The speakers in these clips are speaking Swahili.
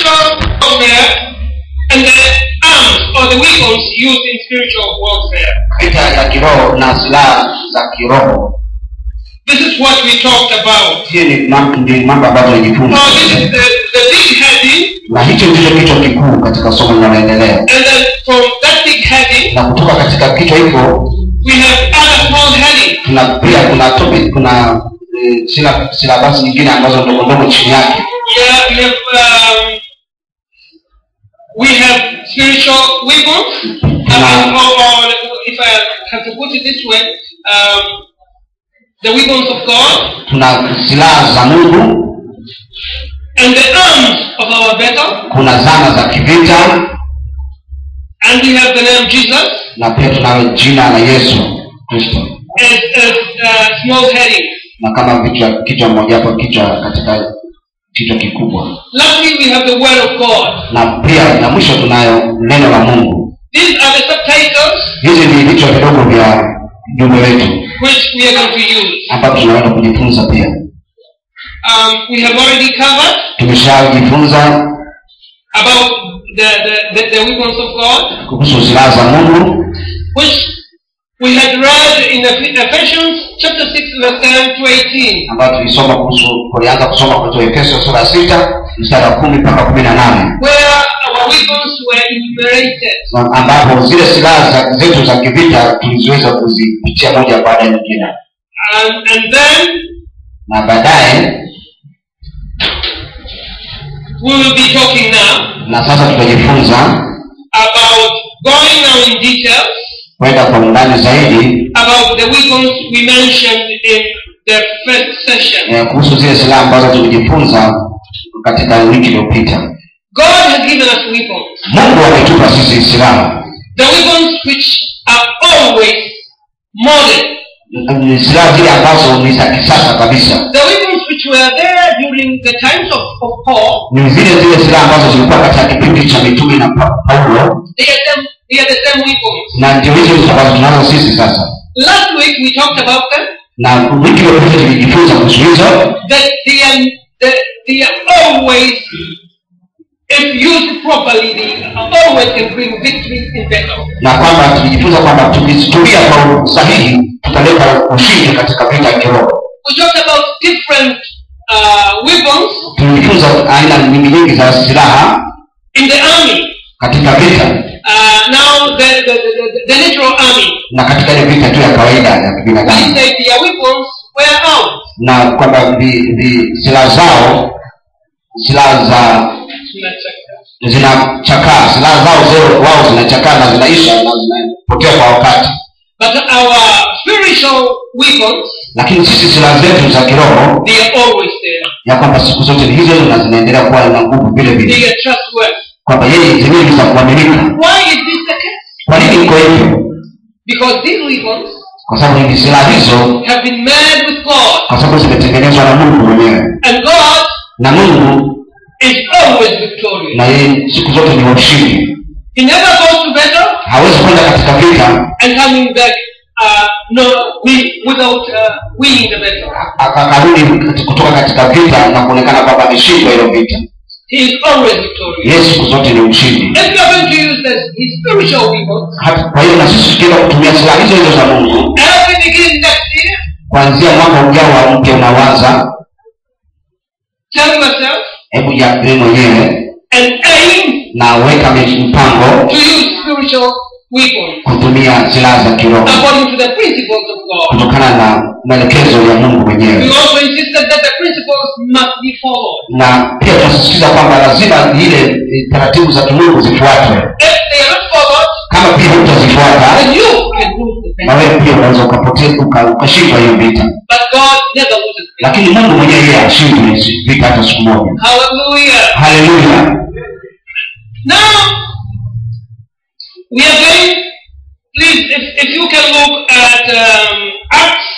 spiritual warfare and the arms or the weapons used in spiritual warfare. Vita ya kiroho na silaha za kiroho. This is what we talked about. Hii ni mambo ambayo tunajifunza. Now this is the big heading. Na hicho ndicho kichwa kikuu katika somo linaloendelea. And then from that big heading, na kutoka katika kichwa hicho we have other small headings. Kuna topic, kuna syllabus nyingine ambazo ndogo chini yake. Yeah, we have spiritual weapons. Or if I have to put it this way, the weapons of God. Kuna silaha za Mungu. And the arms of our battle. Kuna zana za kivita. And we have the name Jesus. Na pia tunayo jina la Yesu Kristo. As small headings. Na kama kichwa moja hapo, kichwa katika kichwa kikubwa. Lastly, we have the word of God. Na pia na mwisho tunayo neno la Mungu. These are the subtitles. Hizi ni vichwa vidogo vya jumbe wetu, which we are going to use. Ambapo tunaenda kujifunza pia. We have already covered. Tumeshajifunza about the weapons of God. Kuhusu silaha za Mungu. Which we had read in Ephesians chapter 6 verse 10 to 18. Ambapo tulianza kusoma kutoka Efeso sura ya 6 mstari wa 10 mpaka 18. Where our weapons were enumerated. Ambapo zile silaha zetu za kivita tuliweza kuzipitia moja baada ya nyingine. And then na baadaye we will be talking now. Na sasa tutajifunza about going now in details. Kwenda kwa undani zaidi about the weapons we mentioned in the first session. Kuhusu zile silaha ambazo tulijifunza katika wiki iliyopita. God has given us weapons. Mungu ametupa sisi silaha. The weapons which are always modern. Silaha zile ambazo ni za kisasa kabisa. The weapons which were there during the times of Paul. Ni zile silaha ambazo zilikuwa katika kipindi cha mitume na Paulo. They are the same weapons. Na ndio hizo ambazo tunazo sisi sasa. Last week we talked about them. Na wiki iliyopita tulijifunza kuhusu hizo. That they are always, if used properly, they always can bring victory in battle. Na kwamba tulijifunza kwamba tukizitumia kwa usahihi tutaleta ushindi katika vita ya kiroho. We talked about different weapons. Tulijifunza aina nyingi za silaha in the army. Katika vita. Now the natural army. Na katika ile vita tu ya kawaida ya kibinadamu. We say their weapons were out. Na kwamba silaha zao zinachakaa, silaha zao wao zinachakaa na zinaisha na zinapotea kwa wakati. But our spiritual weapons, lakini sisi silaha zetu za kiroho, they are always there. Ya kwamba siku zote hizo na zinaendelea kuwa na nguvu vile vile. They are trustworthy. Kwamba yeye zenyewe ni za kuaminika. Why is this the case? Kwa nini iko hivyo? Because these weapons, kwa sababu hizi silaha hizo have been made with God. Kwa sababu zimetengenezwa na Mungu mwenyewe. And God, na Mungu is always victorious. Na yeye siku zote ni mshindi. He never goes to battle. Hawezi kwenda katika vita and coming back without winning the battle. Akarudi kutoka katika vita na kuonekana kwamba ameshinda ile vita. He is always victorious. Yesu siku zote ni mshindi. If we are going to use his spiritual weapons, kwa hiyo na sisi tukienda kutumia silaha hizo za Mungu, every beginning next year, kuanzia mwaka ujao mpya unaanza, tell yourself, hebu jiangalie mwenyewe and aim, na weka mpango to use spiritual weapons, kutumia silaha za kiroho according to the principles of God, kutokana na maelekezo ya Mungu mwenyewe. We also insisted that the principles must be followed. Na pia tunasisitiza kwamba lazima ile taratibu za Mungu zifuatwe. If they are not followed, kama pia hutazifuata, then you can lose the battle. Na wewe pia unaweza ukashinda hiyo vita. But God never loses. Lakini Mungu mwenyewe yeye hashindi vita hata siku moja. Hallelujah. Hallelujah. Now we are going, please, if you can look at Acts.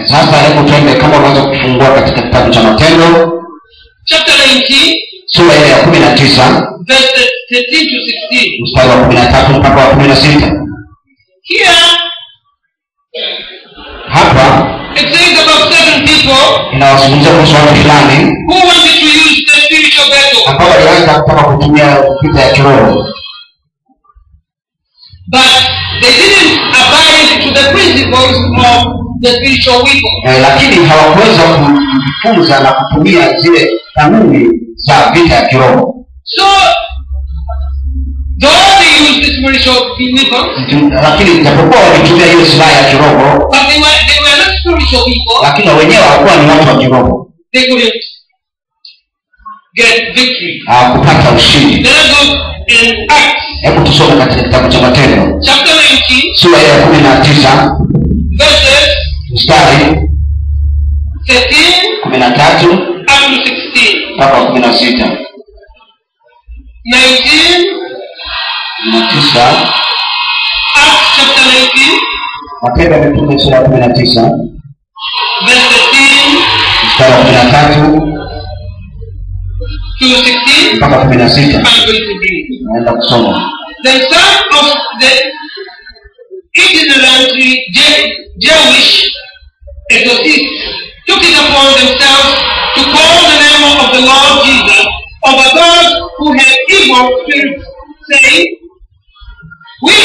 Sasa hebu tuende kama unaweza kufungua katika kitabu cha Matendo chapter 19 sura ya 19 verses 13 to 16. Mstari wa 13 mpaka wa 16. Here, hapa it says about certain people inawazungumzia kuhusu watu fulani who wanted to use the spiritual battle. ambao wakataka kutumia vita ya kiroho. But they didn't abide to the principles of the spiritual weapon. Lakini hawakuweza kujifunza na kutumia zile kanuni za vita ya kiroho. So though they used the spiritual weapons, lakini japokuwa walitumia hiyo silaha ya kiroho, but they were not spiritual people, lakini wenyewe hawakuwa ni watu wa kiroho. They couldn't get victory. Kupata ushindi. Let's look in Acts. Hebu tusome katika kitabu cha Matendo. Chapter 19. Sura ya 19. Verses. Mstari 13 up to 16. mpaka 16. 19. Acts chapter 19. Matendo ya Mitume sura ya 19. Verse 13. Mstari wa 13 to 16. mpaka 16. I'm going to read. Naenda kusoma. The son of the itinerant Jewish exorcists took it upon themselves to call the name of the Lord Jesus over those who had evil spirits, saying, "We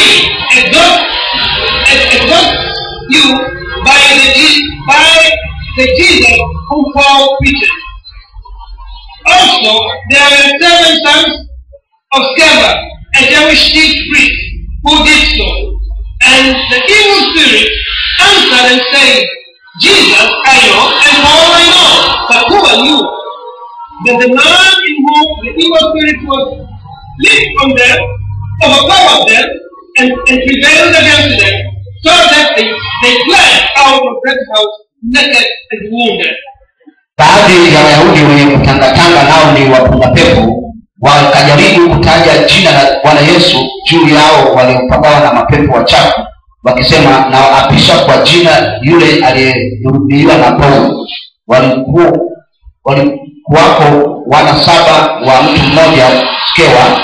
exhort you by the Jesus whom Paul preaches." Also, there were 7 sons of Sceva, a Jewish chief priest, who did so. And the evil spirit answered and said, "Jesus I know, and Paul I know, but who are you?" Then the man in whom the evil spirit was leaped on them, overpowered them, and prevailed against them, so that they fled out of that house naked and wounded. Baadhi ya Wayahudi wenye kutangatanga nao ni wapunga pepo wakajaribu kutaja jina la Bwana Yesu juu yao waliopagawa na mapepo wachafu, wakisema, na apisha kwa jina yule aliyehurubiwa na Paulo. Walikuwako wana 7 wa mtu mmoja Skewa,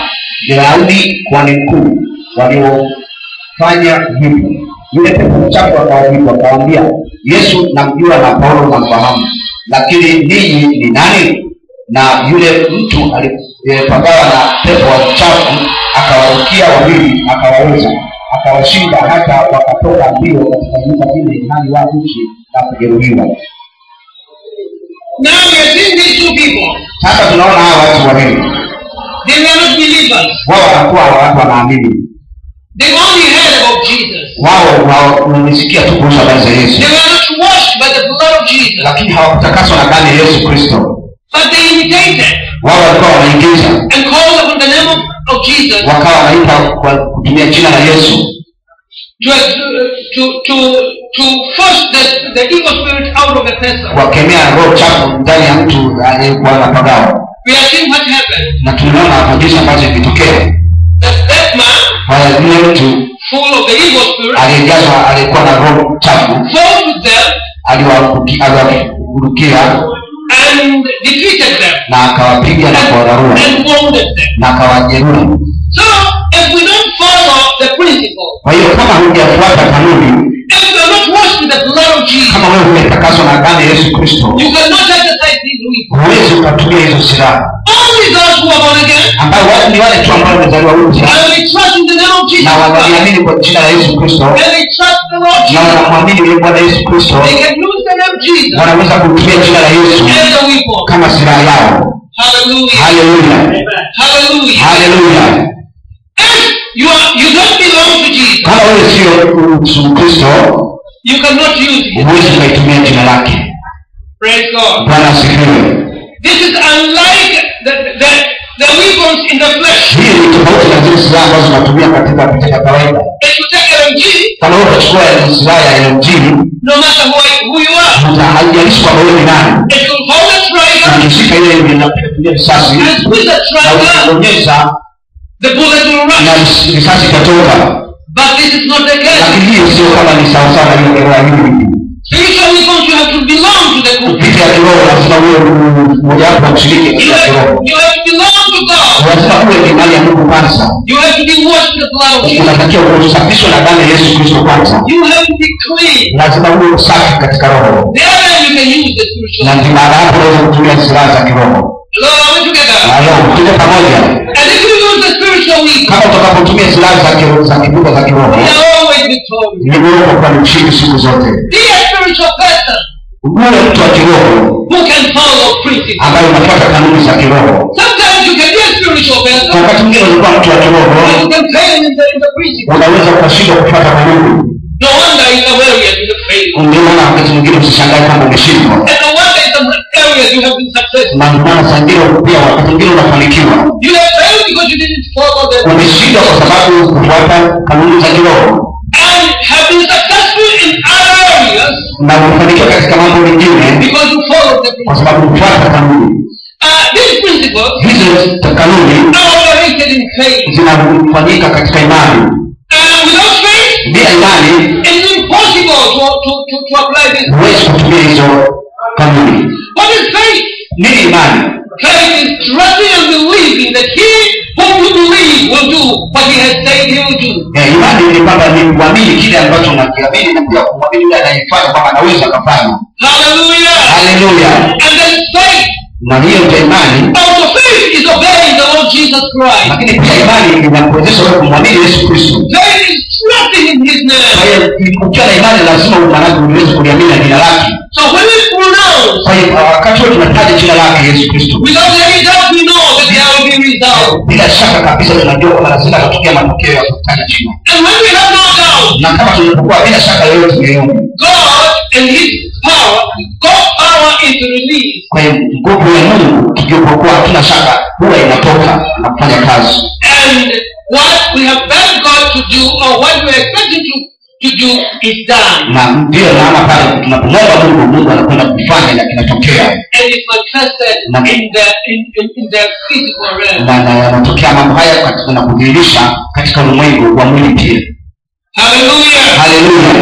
Wayahudi kwani mkuu, waliofanya hivyo. Yule pepo mchafu akawajibu akawaambia, "Yesu namjua na Paulo namfahamu, lakini ninyi ni nani?" Na yule mtu aliyepagawa na pepo wachafu akawarukia wawili, akawaweza, akawashinda, hata wakatoka mbio katika nyumba ile hali wa nchi na kujeruhiwa. Now we are seeing these 2 people. Sasa tunaona hawa watu wawili. They were not believers. Wao wanakuwa watu wanaamini. They only heard about Jesus. Wao wamesikia tu kuhusu habari za Yesu. They were not washed by the blood of Jesus. Lakini hawakutakaswa na damu ya Yesu Kristo. But they imitated. Wao walikuwa wanaigiza. And called upon the name of Jesus. Wakawa wanaita kwa kutumia jina la Yesu. To force the evil spirit out of a person. Wakemea roho chafu ndani ya mtu aliyekuwa anapagawa. We are seeing what happened. Na tunaona hapo jinsi ambavyo ilitokea. That man, yule mtu full of the evil spirit, alijazwa, alikuwa na roho chafu, fought with them, aliwarukia and defeated them, na akawapiga na kuwararua, and wounded them, na akawajeruhi. So if we don't follow the principle, kwa hiyo kama hujafuata kanuni, if we are not washed with the blood of Jesus, kama wewe umetakaswa na damu ya Yesu Kristo, you cannot exercise these weapons. Huwezi ukatumia hizo silaha. Only those who are born again, ambao watu ni wale tu ambao wamezaliwa upya, and they trust in the name of Jesus, na wanaamini kwa jina la Yesu Kristo, and they trust the Lord Jesus, na wanamwamini yule Bwana Yesu Kristo, they can use the name of Jesus, wanaweza kutumia jina la Yesu as a weapon, kama silaha yao. Hallelujah. Hallelujah. Hallelujah. Hallelujah. If you don't belong to Jesus, kama wewe sio Kristo, you cannot use it. huwezi kutumia jina lake. Praise God. Bwana asifiwe. This is unlike the weapons in the flesh. Hii ni tofauti na zile silaha ambazo tunatumia katika vita vya kawaida. If you take LMG, kama wewe unachukua silaha ya LMG, no matter who you are, haijalishi kwamba wewe ni nani, it will hold a trigger, ukishika ile inapiga risasi, and with the trigger, unaonyesha the bullet will rush, na risasi itatoka. But this is not the case. Lakini hiyo sio kama ni sawa sawa na hiyo ya hivi. Spiritual weapons, you have to belong to the group. Vita ya kiroho lazima uwe mmoja wapo kushiriki katika kiroho. You have to belong to God. Lazima uwe ni mali ya Mungu kwanza. You have to be washed with the blood of Jesus. Unatakiwa kusafishwa na damu ya Yesu Kristo kwanza. You have to be clean. Lazima uwe safi katika roho. Then you can use the spiritual. Na ndio maana hapo unaweza kutumia silaha za kiroho. Hello, are we together? Hello, tuko pamoja. evil, kama utakapotumia silaha za kiroho za kiroho we are always victorious. ni wewe kwa mshindi siku zote. Be a spiritual person Uwe mtu wa kiroho who can follow principles. ambaye unafuata kanuni za kiroho. Sometimes you can be a spiritual person, Wakati mwingine unakuwa mtu wa kiroho, but you can fail in the principles. unaweza ukashindwa kufuata kanuni. No wonder in some areas you have failed. Ungeona wakati mwingine usishangae kama umeshindwa. And no wonder in some areas you have been successful. Na maana sangiro pia wakati mwingine unafanikiwa. You have failed because you didn't follow the Umeshindwa kwa sababu kufuata kanuni za kiroho. and have been successful in other areas Na umefanikiwa katika mambo mengine because you followed the kwa principles. sababu kufuata kanuni. These principles Hizo kanuni are operated in faith. zinafanyika katika imani. Without faith, Bila imani it's impossible to apply this. huwezi kutumia hizo kanuni. What is faith? Nini imani? Faith is trusting and believing that he whom you believe will do what he has said he will do. Imani ni kwamba ni kuamini kile ambacho unakiamini na pia kumwamini yule anayefanya kwamba anaweza kufanya. Hallelujah. Hallelujah. And then faith, Na hiyo ndio imani. also faith is obeying the Lord Jesus Christ. Lakini pia imani inakuwezesha wewe kumwamini Yesu Kristo. Faith is trusting in his Kwa name. hiyo ukiwa na imani lazima uweze kuliamini jina lake. So when we pronounce, Kwa hiyo wakati wote tunataja jina lake Yesu Kristo, without any doubt we know that there will be results. bila shaka kabisa tunajua kwamba lazima kutokea matokeo ya kutaja jina. And when we have no doubt, Na kama tunapokuwa bila shaka yoyote yoyote, God and his power, God's power is released. kwa hiyo nguvu ya Mungu tukipokuwa hatuna shaka huwa inatoka na kufanya kazi. And what we have begged God to do, or what we are expecting to do, is done. Na ndio maana pale tunapomwomba Mungu anakwenda kufanya na kinatokea. And it's manifested in the physical realm. Na yanatokea mambo haya katika na kudhihirisha katika ulimwengu wa mwili pia. Hallelujah. Hallelujah.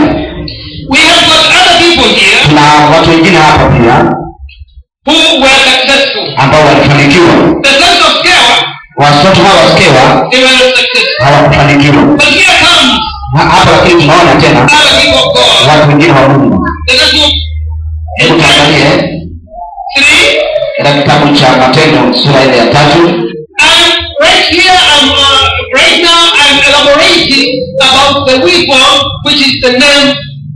We have got other people here Tuna watu wengine hapa pia who were successful. ambao walifanikiwa. The sons of Sceva, Watoto hawa wasikewa they were not successful. hawakufanikiwa. But here comes Hapa lakini tunaona tena other people of God. watu wengine wa Mungu. Let us look Hebu tuangalie 3. katika kitabu cha Matendo sura ile ya 3. And right here, right now, I'm elaborating about the weapon, which is the name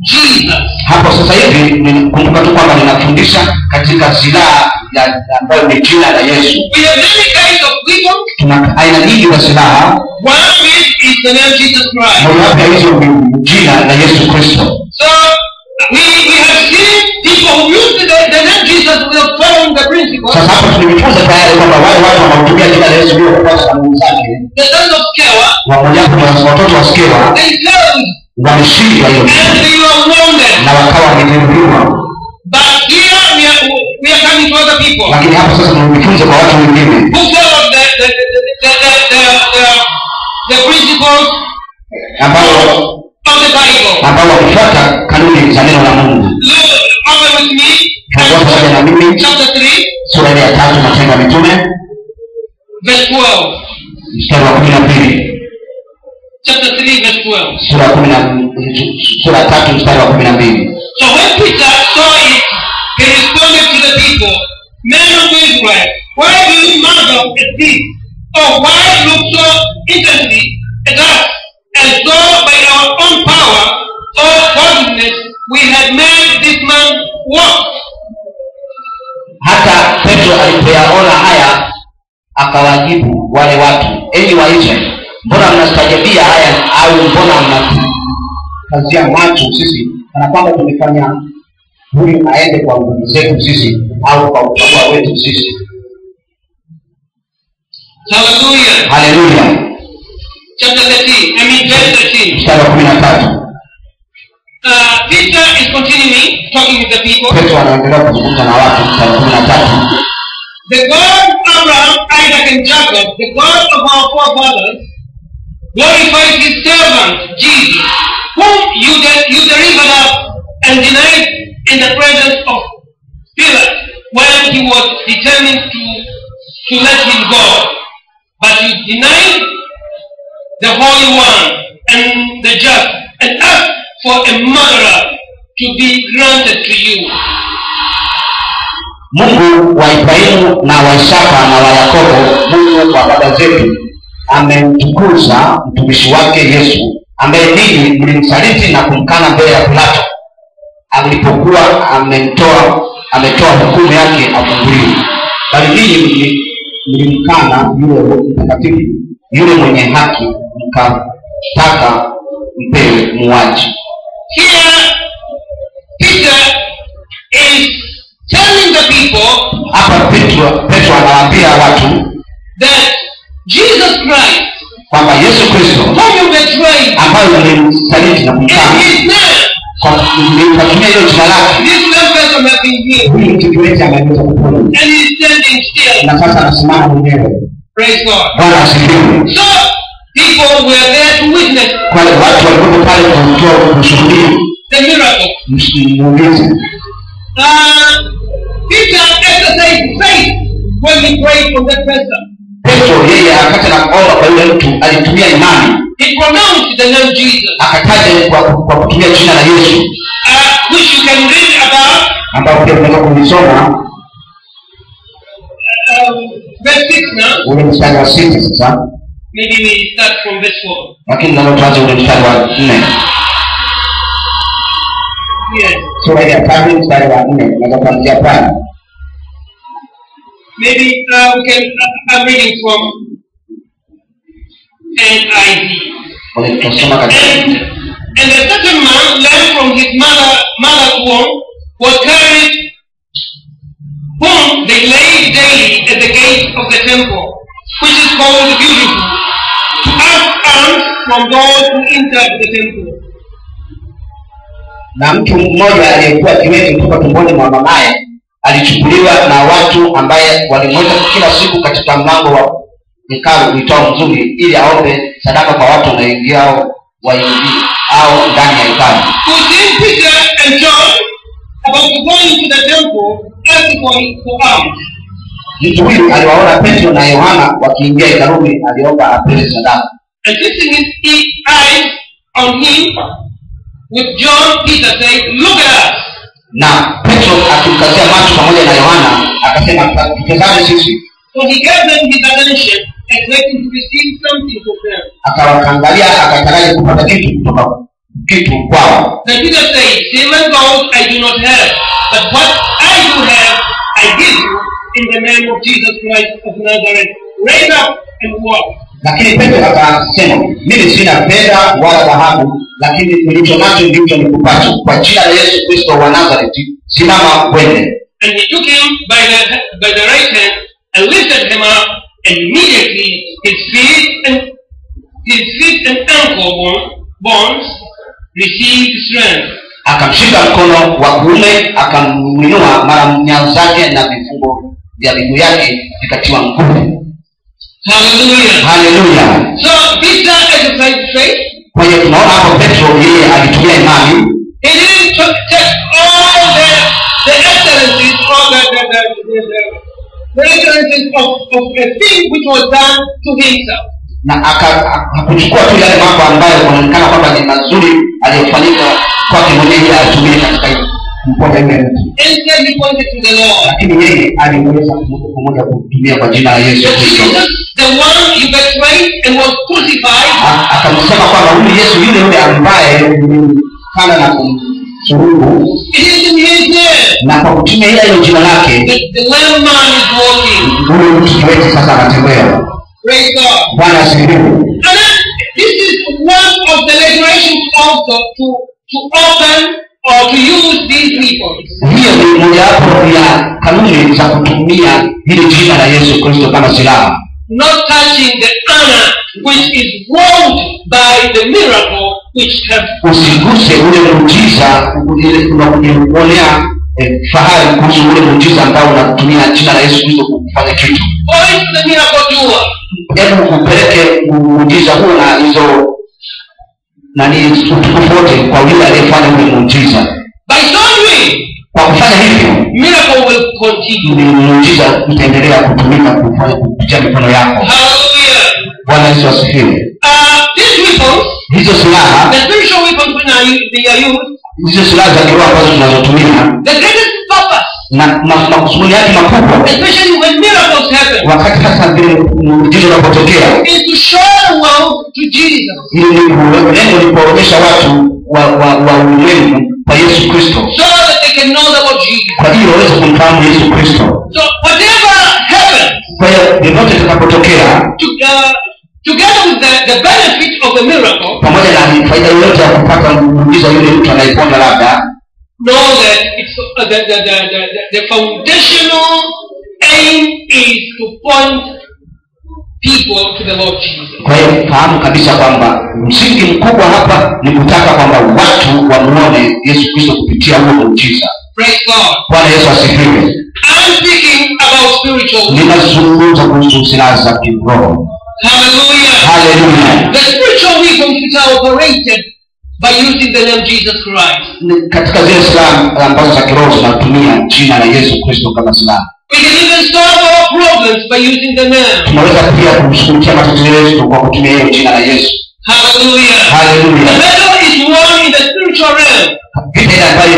Jesus. Hapo sasa hivi kumbuka tu kwamba ninafundisha katika silaha ambayo ni jina la Yesu. We have many kinds of weapons. Tuna aina nyingi za silaha. One of it is the name Jesus Christ. Mojawapo ya hizo ni jina la Yesu Kristo. So we have seen people who use the name Jesus without following the principles. Sasa hapo tumejifunza tayari kwamba wale watu wanaotumia jina la Yesu bila kufuata kanuni zake, The sons of Sceva, wamojawapo ni watoto wa Skewa, they failed wameshindwa hiyo and they were wounded. na wakawa wamejeruhiwa. But here we are coming to other people Lakini hapo sasa tunajifunza kwa watu wengine who followed the principles ambao of the Bible. wakifuata kanuni za neno la Mungu. Look, open with me. Fungua pamoja na mimi Chapter 3, sura ile ya 3 Matendo ya Mitume verse 12. mstari wa 12. Chapter 3, verse 12. Sura 3 mstari wa 12. So when Peter saw it, he responded to the people, Men of Israel, why do you marvel at this? Or why look so intently at us, as though by our own power or godliness we had made this man walk? Hata Petro alipoyaona haya akawajibu wale watu, enyi wa Israeli, mbona mnastajabia haya, au mbona mnakazia macho sisi kana kwamba tumefanya huyu aende kwa nguvu zetu sisi au kwa utawala wetu sisi? Hallelujah. Hallelujah. Chapter 13, verse 13. Mstari wa 13. Peter is continuing talking with the people. Petro anaendelea kuzungumza na watu. Mstari wa 13. The God of Abraham, Isaac, and Jacob, the God of our forefathers, glorifies his servant Jesus, whom you delivered up and denied in the presence of Pilate when he was determined to let him go. But you denied the Holy One and the just, and asked for a murderer to be granted to you. Mungu wa Ibrahimu na wa Isaka na wa Yakobo, Mungu wa baba zetu, amemtukuza mtumishi wake Yesu, ambaye ninyi mlimsaliti na kumkana mbele ya Pilato alipokuwa ametoa hukumu yake afunguliwe. Bali ninyi mlimkana yule mtakatifu, yule mwenye haki, mkataka mpewe muuaji. Here Peter is telling the people, hapa Petro anawaambia watu that Jesus Christ, kwamba Yesu Kristo whom you betrayed, ambaye mlimsaliti na kumkana, in his name, kwa mlimtumia hilo jina lake, this young person has been healed, huyu mtu kiwete ameweza kupona, and he is standing still. na sasa anasimama mwenyewe. Praise God. Bwana asifiwe. So people were there to witness Kwa watu walikuwa pale kushuhudia the miracle. muujiza. Peter exercised faith when he prayed for that person. Petro yeye akati na kuomba kwa yule mtu alitumia imani. He pronounced the name Jesus, Akataja kwa kutumia jina la Yesu, which you can read about ambao pia tunaweza kulisoma verse 6 now. ule mstari wa 6 sasa. Maybe we start from verse 4. Lakini nalo tuanze ule mstari wa 4. Yes. Sura ya 3 mstari wa 4 tunaweza kuanzia pale. Maybe we can, I'm reading from NIV. Wale tunasoma katika And a certain man, lame from his mother's womb, was carried, whom they laid daily at the gate of the temple, which is called Beautiful, to ask alms from those who entered the temple. Na mtu mmoja aliyekuwa kiwete kutoka tumboni mwa mamaye alichukuliwa na watu ambaye walimweka kila siku katika mlango wa hekalu uitao Mzuri, ili aombe sadaka kwa watu wanaoingiao waingie au ndani ya hekalu. Who seen Peter and John about to go into the temple, asking for alms. Mtu huyu aliwaona Petro na Yohana wakiingia hekaluni, aliomba apewe sadaka. And fixing his eyes on him, with John, Peter said, "Look at us." Na Petro akimkazia macho pamoja na Yohana akasema, tutazame sisi. So he gave them his attention, expecting to receive something from them. Akawaangalia akataraji kupata kitu kwao. Then Peter said, "Silver gold I do not have, but what I do have, I give you in the name of Jesus Christ of Nazareth. Raise up and walk." Lakini Petro akasema, mimi sina fedha wala dhahabu, lakini nilicho nacho ndicho nikupacho. Kwa jina la Yesu Kristo wa Nazareti, simama uende. And he took him by the right hand and lifted him up, and immediately his feet and ankle bones received strength. Akamshika mkono wa kuume, akamuinua, mara nyayo zake na vifungo vya miguu yake vikatiwa nguvu. Hallelujah. Hallelujah. So Peter exercised faith. Kwa hiyo tunaona hapo Petro yeye alitumia imani. He didn't take all the excellencies, all the excellencies of a thing which was done to himself. Na hakuchukua tu yale mambo ambayo yanaonekana kwamba ni mazuri aliyofanyika kwake mwenyewe atumie katika mpoja yule mtu. Instead he pointed to the Lord. Lakini yeye aliweza kumoja kutumia kwa jina la Yesu Kristo. The one you betrayed and was crucified. Akamsema kwamba huyu Yesu yule ambaye kana na kumsulubu. It is in his name. Na kwa kutumia ile jina lake, the lame man is walking. Huyu mtu wetu sasa anatembea. Praise God. Bwana asifiwe. And this is one of the regulations also to open or to use these weapons. Hiyo ni mojawapo ya kanuni za kutumia hili jina la Yesu Kristo kama silaha. Not touching the honor which is wrought by the miracle which have. Usiguse ule muujiza ule unakuonea fahari kuhusu ule muujiza ambao unatumia jina la Yesu Kristo kufanya kitu. Point the miracle doer. Hebu kupeleke muujiza huo na hizo nani utukufu wote kwa yule aliyefanya ule muujiza. By so doing, kwa kufanya hivyo, miracle will continue. Muujiza utaendelea kutumika kufanya kupitia mikono yako. Hallelujah. Bwana Yesu asifiwe. These weapons, hizo silaha, the spiritual weapons when they are used, hizo silaha za kiroho ambazo tunazotumia, the greatest purpose, na makusudi yake makubwa, especially when miracles happen, wakati hasa vile muujiza unapotokea, is to show the world to Jesus. Lengo ni kuonyesha watu wa ulimwengu kwa Yesu Kristo. So that they can know the Lord Jesus. Kwa hiyo waweze kumfahamu Yesu Kristo. So whatever happens, kwa hiyo yote itakapotokea, together with the benefit of the miracle, pamoja na faida yote ya kupata muujiza yule mtu anayepona labda, know that it's the foundational aim is to point people to the Lord Jesus. Kwa hiyo fahamu kabisa kwamba msingi mkubwa hapa ni kutaka kwamba watu wamuone Yesu Kristo kupitia huo muujiza. Praise God. Bwana Yesu asifiwe. I'm speaking about spiritual. Ninazungumza kuhusu silaha za kiroho. Hallelujah. Hallelujah. The spiritual weapons which are operated by using the name Jesus Christ. Katika zile silaha ambazo za kiroho zinatumia jina la Yesu Kristo kama silaha. We can even solve our problems by using the name. Tunaweza pia kushughulikia matatizo yetu kwa kutumia hiyo jina la Yesu. Hallelujah. Hallelujah. The battle is won in the spiritual realm. Vita ambayo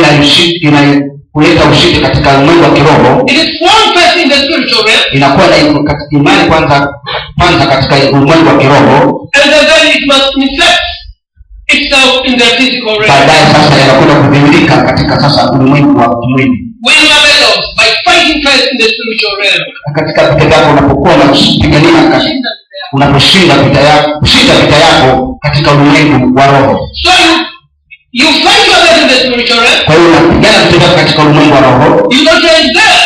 inaleta ushindi katika ulimwengu wa kiroho. It is won first in the spiritual realm. Inakuwa na imani kwanza katika ulimwengu wa kiroho. And then it must manifest itself in the physical realm. Baadaye sasa yanakwenda kudhihirika katika sasa ulimwengu wa kimwili. Win your battles by fighting first in the spiritual realm. Katika vita yako unapokuwa unapigania unaposhinda vita yako katika ulimwengu wa roho. So you fight your battle in the spiritual realm. Kwa hiyo unapigana vita yako katika ulimwengu wa roho. You don't end there.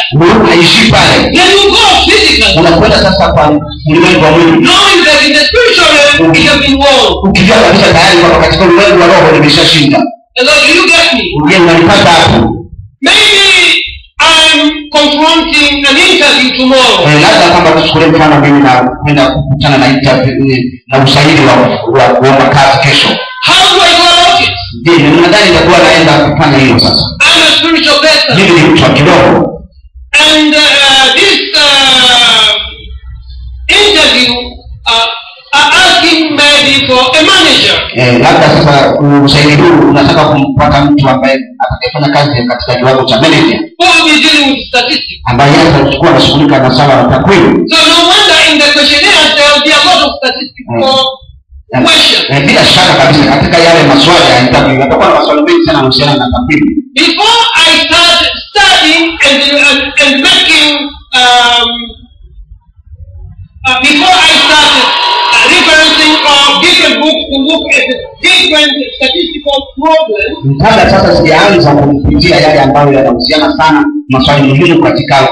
Unaishi pale. Then you go physically. Unakwenda sasa kwa ulimwengu wa mwili. Knowing that in the spiritual realm you have been won. Ukijua kabisa tayari kwamba katika ulimwengu wa roho nimeshashinda. And so do you get me? Uje unanipata hapo. Maybe I'm confronting an interview tomorrow. Labda kama tuchukue mfano mimi na kwenda kukutana na interview na usajili wa kuomba kazi kesho. How do I go about it? Je, ninadhani nitakuwa naenda kufanya hiyo sasa? I'm a spiritual person. Mimi ni mtu wa kiroho. And this interview asking maybe for a manager. Labda sasa usajili huu unataka kumpata mtu ambaye atakayefanya kazi katika kiwango cha manager. Who will be dealing with statistics. Ambaye atakuwa anashughulika na swala la takwimu. So no wonder in the questionnaire there will be a lot of statistics for questions. Bila shaka kabisa katika yale maswali ya interview yatakuwa na maswali mengi sana kuhusiana na takwimu. Before I start studying and making before I start referencing different books to look at different statistical problems. Kabla sasa sijaanza kupitia yale ambayo yanahusiana sana maswali muhimu katika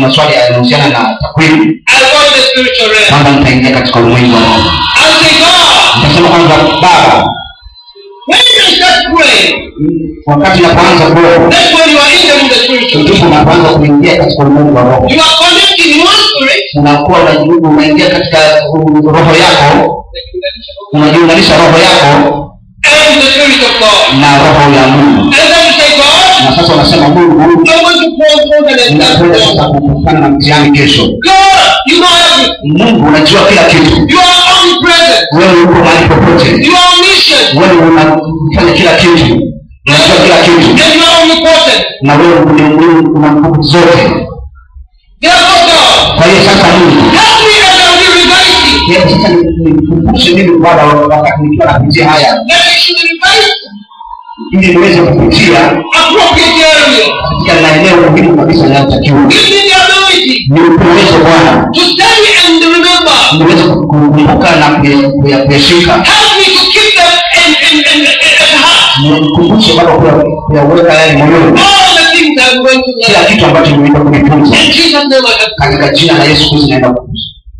maswali yanayohusiana na takwimu. I'll go to the spiritual realm. Kwanza nitaingia katika ulimwengu wa roho. I'll say God. Nitasema kwanza Baba. When you start praying, wakati unapoanza kuomba, that's when you are entering the spiritual realm. ndipo unaanza kuingia katika ulimwengu wa roho. You are connecting one spirit. Unakuwa unaingia katika roho yako. Unajiunganisha roho yako And the spirit of God. na roho ya Mungu. And then you say God. Na sasa unasema Mungu, I want to call the ninakwenda sasa kukutana na mtihani kesho. God, you know everything. Mungu unajua kila kitu. You are omnipresent. Wewe uko mahali popote. You are omniscient. Wewe unafanya kila kitu. Unajua kila kitu. And you are omnipotent. Na wewe una nguvu zote. Therefore God. Kwa hiyo sasa Mungu, help me as I will revise you. Yeye sasa nikumbushe mimi Baba wakati nikiwa napitia haya. That I should revise ili niweze kupitia appropriate area. katika maeneo muhimu kabisa yanayotakiwa. Give me the ability. Ni uwezo Bwana. To study and remember. Niweze kukumbuka na kuyashika. Help me to keep them at heart. Nikumbushe Baba kuyaweka yale moyoni. All the things I'm going to learn. Kila kitu ambacho nimeenda kujifunza. In Jesus' name I have. Katika jina la Yesu Kristo naenda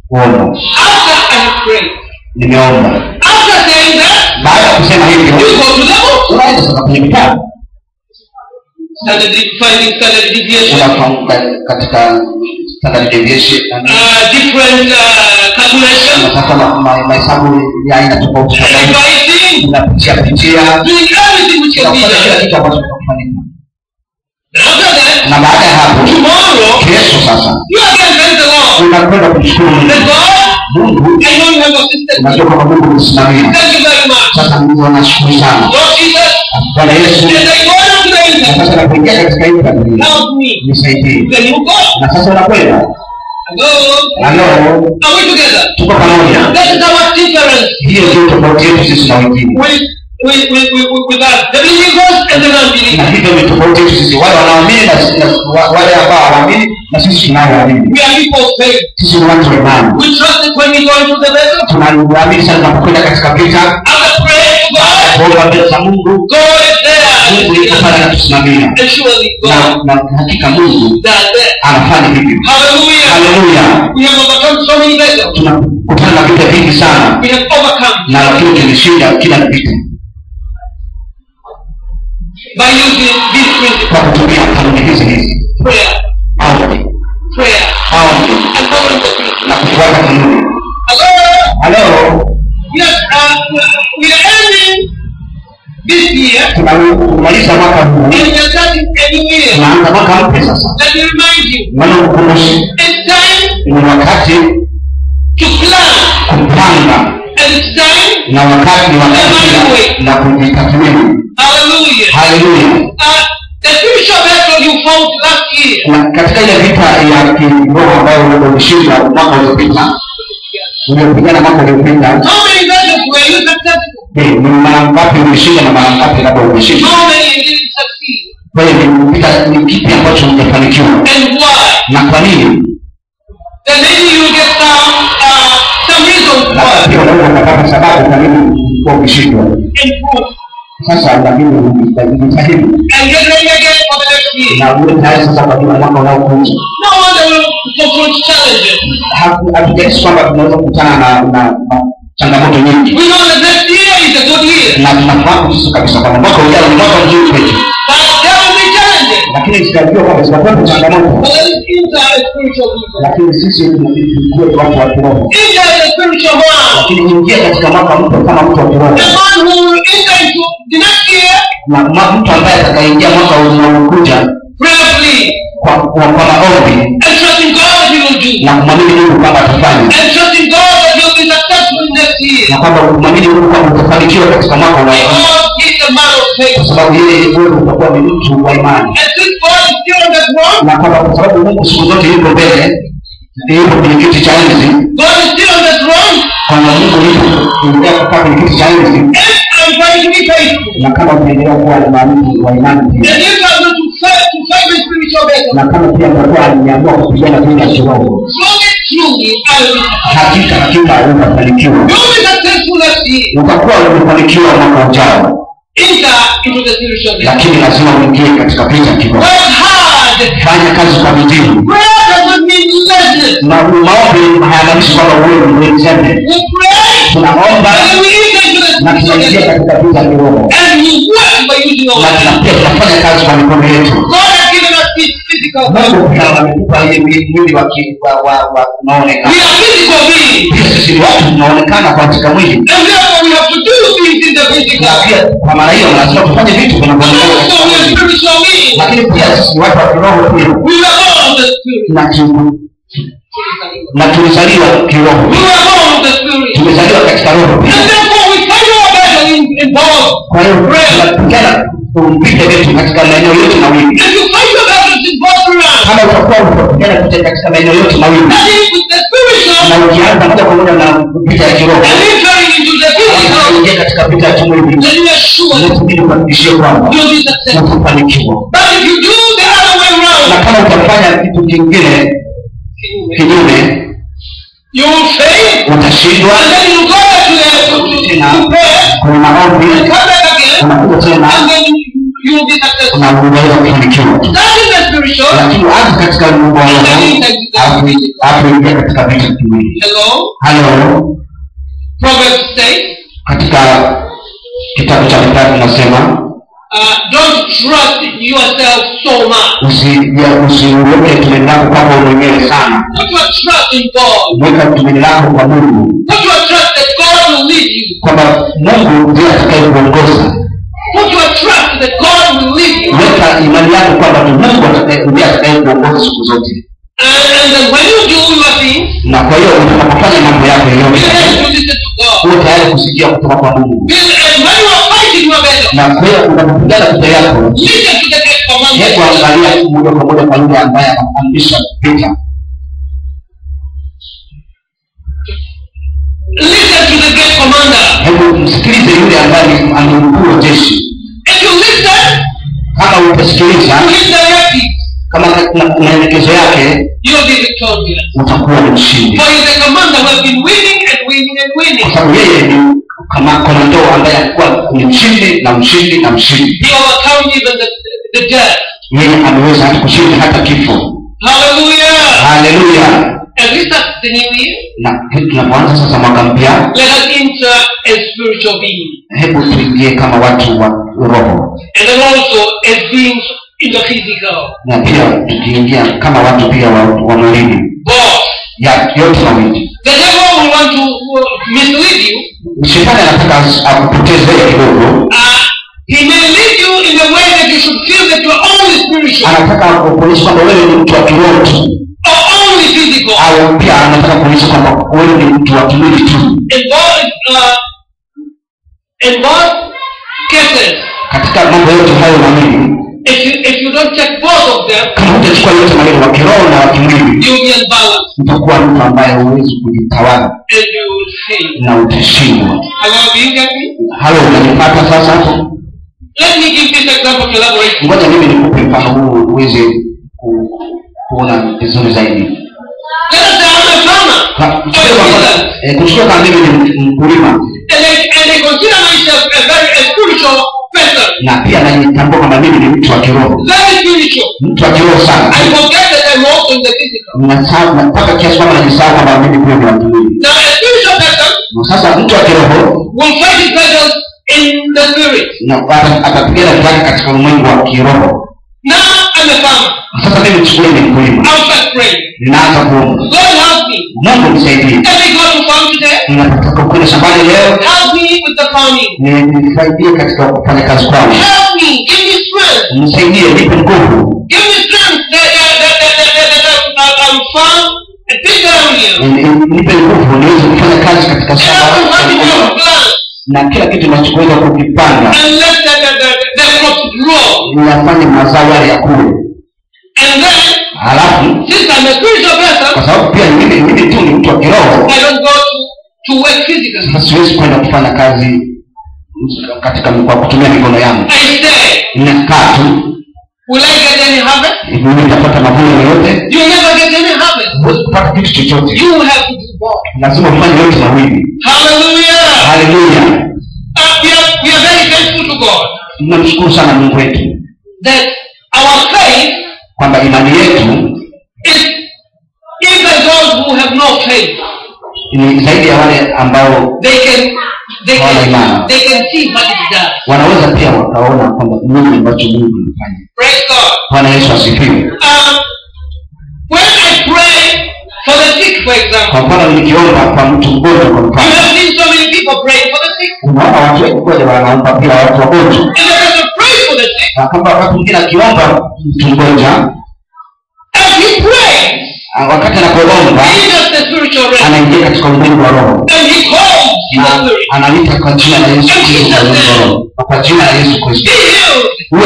kuomba. After I have prayed. Nimeomba. After saying that, baada ya kusema hivyo, you go to the book. unaanza sasa kwenye kitabu. Finding standard deviation. Unafahamu katika standard deviation. Different calculations. Unataka mahesabu ya aina tofauti tofauti. Unapitia. Doing everything which can be done. Kila kitu ambacho kinafanyika. After that, na baada ya hapo, tomorrow, kesho sasa, you again thank the Lord. unakwenda kumshukuru Mungu. Mungu, I know you have assisted me. unajua kama Mungu msimamia. Thank you very much. Sasa Mungu anashukuru sana. Lord Jesus, Bwana Yesu, as I go down to the na interview, sasa nakuingia katika hii kabisa. help me. Nisaidie. Then you go. Na sasa unakwenda. Hello. Are we together? Tuko pamoja. That is our difference. Hiyo ndio tofauti yetu sisi na wengine. With us, the believers and the non-believers. Na hivyo ni tofauti yetu sisi wale wanaoamini na wale ambao hawaamini na sisi tunaoamini. We are people of faith. Sisi ni watu wa imani. We trust that when we go into the battle, tunaamini sana tunapokwenda katika vita. after praying to God, Bwana mbele za Mungu. God is there. Mungu yuko pale anatusimamia. And surely God Na hakika Mungu does that. anafanya hivyo. Hallelujah. Hallelujah. We have overcome so many battles. Tunakutana na vita vingi sana. We have overcome Na lakini tumeshinda kila vita. by using these principles. Kwa kutumia kanuni hizi. Prayer. Maombi. And following the principles. Na kufuata kanuni. Hello. Hello. Yes, we are ending this year. Tunamaliza mwaka huu. And we are starting a new year. Tunaanza mwaka mpya sasa. Let me remind you. Maana ukumbushe. It's time Ni wakati to plan. kupanga. And it's time. Na wakati na kujitathmini. Hallelujah. Hallelujah. The spiritual battle you fought last year. Na katika ile vita ya kiroho ambayo ulishinda mwaka uliopita. Ulipigana mwaka uliopita. How many battles were you successful? Ni mara ngapi ulishinda na mara ngapi labda umeshinda? How many you didn't succeed? Kwa hiyo ni kipi ambacho hujafanikiwa? And why? Na kwa nini? Then maybe you get some reasons Na why. pia unaweza kupata sababu kwa nini umeshindwa. Improve. Sasa lakini unajitahidi. And get ready again for the next year. Na uwe tayari sasa kwa mwaka unaokuja. No wonder will confront challenges. Hatujaishi kwamba tunaweza kukutana na changamoto nyingi. We know that next year is a good year. Na tunafahamu sisi kabisa kwamba mwaka ujao ni mwaka mzuri kwetu. But there will be challenges. Lakini tunajua kwamba zitakuwa changamoto. But these are spiritual people. Lakini sisi tunajua watu wa kiroho. If there is a spiritual man, Lakini ingia katika mwaka mpya kama mtu wa kiroho. the man who will enter into the next year, Na mtu ambaye atakaingia mwaka unaokuja prayerfully, kwa maombi and trusting God that he will do. na kumwamini Mungu kwamba atafanya. And trusting God that he will be successful next year. Na kwamba kumwamini Mungu kwamba utafanikiwa katika mwaka unaokuja. Because he is a man of faith. Kwa sababu yeye wewe utakuwa ni mtu wa imani. And since God is still on the throne, Na kwa sababu Mungu siku zote yuko mbele, yuko kwenye kiti cha enzi. God is still on the throne, Kwa Mungu yuko kukaa kwenye kiti cha enzi. and I'm going to be faithful. Na kama unaendelea kuwa na maamini wa imani pia. And if I'm going to fight the spiritual battle, Na kama pia utakuwa aliamua kupigana vita ya kiroho. slowly, truly, I will be Hakika utafanikiwa. You'll be successful next year. Utakuwa umefanikiwa mwaka ujao. Enter into the spiritual battle. Lakini lazima uingie katika vita ya kiroho. Work hard. Fanya kazi kwa bidii. Prayer doesn't mean laziness. Na maombi hayamaanishi kwamba wewe ni mzembe. We pray, Tunaomba and we enter into the na spiritual tunaingia battle. katika vita ya kiroho. And we work by using our Na hands. pia tunafanya kazi kwa mikono yetu. God has given us this physical body. Mungu pia ametupa ile mwili wa unaoonekana. We are physical beings. Pia sisi ni watu tunaonekana katika mwili. And therefore we have to do things in the Na physical. pia kwa maana hiyo lazima tufanye vitu vinavyoonekana Also katika we are mwili. spiritual beings. Lakini pia sisi ni watu wa kiroho pia. We are born of the spirit. Na tulizaliwa kiroho. We are born of the spirit. Tumezaliwa katika roho And pia. therefore we fight our battle in both. Kwa hiyo tunapigana vita vyetu katika maeneo yote mawili. If you fight your battles in both realms, Kama utakuwa unapigana vita katika maeneo yote mawili. that is with the spiritual Na ukianza moja kwa moja na vita ya kiroho. and entering into the physical, Unaingia katika vita ya kimwili. then you are sure Unatubidi kuhakikishia kwamba you'll be successful. utafanikiwa. But if you do the other way Na around, kama utafanya kitu kingine kinyume, you will fail. utashindwa. And then you go back to prayer, Kuna maombi, and come back again, unakuja tena and then you will be successful. na unaweza kufanikiwa. That is the spiritual. Lakini hata katika Mungu wa Mungu hapo ingia katika vita kimwili. Hello? Halo, Proverbs says, katika kitabu cha Mithali tunasema don't trust yourself so much. usiweke tumaini lako kwako mwenyewe sana. Put your trust in God. Weka tumaini lako kwa Mungu. Put your trust that God will lead you. Kwamba Mungu ndiye atakayekuongoza. Put your trust that God will lead you. Weka imani yako kwamba Mungu ndiye atakayekuongoza siku zote. And then when you do your things, Na kwa hiyo unapofanya mambo yako be yote, ready to listen to God. uwe tayari kusikia kutoka kwa Mungu. And when you are fighting your battle, Na kwa hiyo unapopigana vita yako, listen to the great hebu commandment. angalia moja kwa moja kwa yule ambaye anafundisha vita. Listen to the great commander. Hebu msikilize yule ambaye amemkuu wa jeshi. If you listen, kama utasikiliza to his directives, kama maelekezo yake, you'll be victorious. utakuwa mshindi. For he is a commander who has been winning and winning and winning. Kwa sababu yeye ni kama komando ambaye alikuwa ni mshindi na mshindi na mshindi. He overcome even the death. Yeye ameweza hata kushinda hata kifo. Hallelujah. Hallelujah. As we start the new year, Na tunapoanza sasa mwaka mpya, let us enter as spiritual beings. hebu tuingie kama watu wa roho. And then also as beings in the physical. Na pia tukiingia kama watu pia wa mwilini. Both. Ya yote mawili. The devil will want to mislead you. Shetani anataka akupoteze kidogo. He may lead you in the way that you should feel that you are only spiritual. Anataka kukuonyesha kwamba wewe ni mtu wa kiroho tu. Or only physical. Au pia anataka kuonyesha kwamba wewe ni mtu wa kimwili tu. In both cases, Katika mambo yote hayo mawili, if you don't take both of them, kama utachukua yote mawili, wa kiroho na wa kimwili, you'll be unbalanced. utakuwa mtu ambaye huwezi kujitawala And you will fail. na utashindwa. Hello, do you get me? Halo, unanipata sasa? Let me give this example to elaborate. Ngoja mimi nikupe mfano huu uweze kuona vizuri zaidi. Let us say I'm a farmer. Kuchukua kama mimi ni mkulima. And I consider myself a very spiritual person. Na pia najitambua kwamba mimi ni mtu wa kiroho. Very spiritual. Mtu wa kiroho sana. I forget that I'm also in the physical. Nataka kiasi kwamba najisahau kwamba mimi pia ni wa kimwili. Now a spiritual person Sasa mtu wa kiroho will fight his battles in the spirit. na atapigana vita katika ulimwengu wa kiroho. Now I'm a farmer. Sasa mimi nichukue ni mkulima. I'll start praying. Ninaanza kuomba. God help me. Mungu nisaidie. Let me go to farm today. Ninataka kwenda shambani leo. Help me with the farming. Nisaidie katika kufanya kazi kwangu. Help me. Give me strength. Nisaidie, nipe nguvu. Give me strength that I'm farm and dig down here. Nipe nguvu niweze kufanya kazi katika shamba. Na kila kitu ninachoweza kukipanda. And let the crops grow. Ninafanya mazao yale ya kule. And then, halafu since I'm a spiritual person, kwa sababu pia mimi tu ni mtu wa kiroho, I don't go to work physically. Sasa siwezi kwenda kufanya kazi katika kwa kutumia mikono yangu. I stay. Ninakaa tu. Will I get any harvest? Hivi nitapata mavuno yoyote? You will never get any harvest. Huwezi kupata kitu chochote. You will have to do both. Lazima ufanye yote mawili. Hallelujah. Hallelujah. We are very thankful to God. Tunamshukuru sana Mungu wetu That our faith kwamba imani yetu is even those who have no faith. Ni zaidi ya wale ambao they can see what it does. Wanaweza pia wakaona kwamba nini ambacho Mungu anafanya. Praise God. Bwana Yesu asifiwe. When I pray for the sick, for example, kwa mfano nikiomba kwa mtu mgonjwa kwa mfano, you have seen so many people praying for the sick. Unaona watu wengi kweli wanaomba pia watu wagonjwa. And the person prays for the sick. Na kama wakati mwingine akiomba mtu mgonjwa, as he prays, wakati anapoomba, anaingia katika ulimwengu wa roho. And he calls Jesus. Anaita kwa jina la Yesu Kristo. Kwa jina la Yesu Kristo. Uwe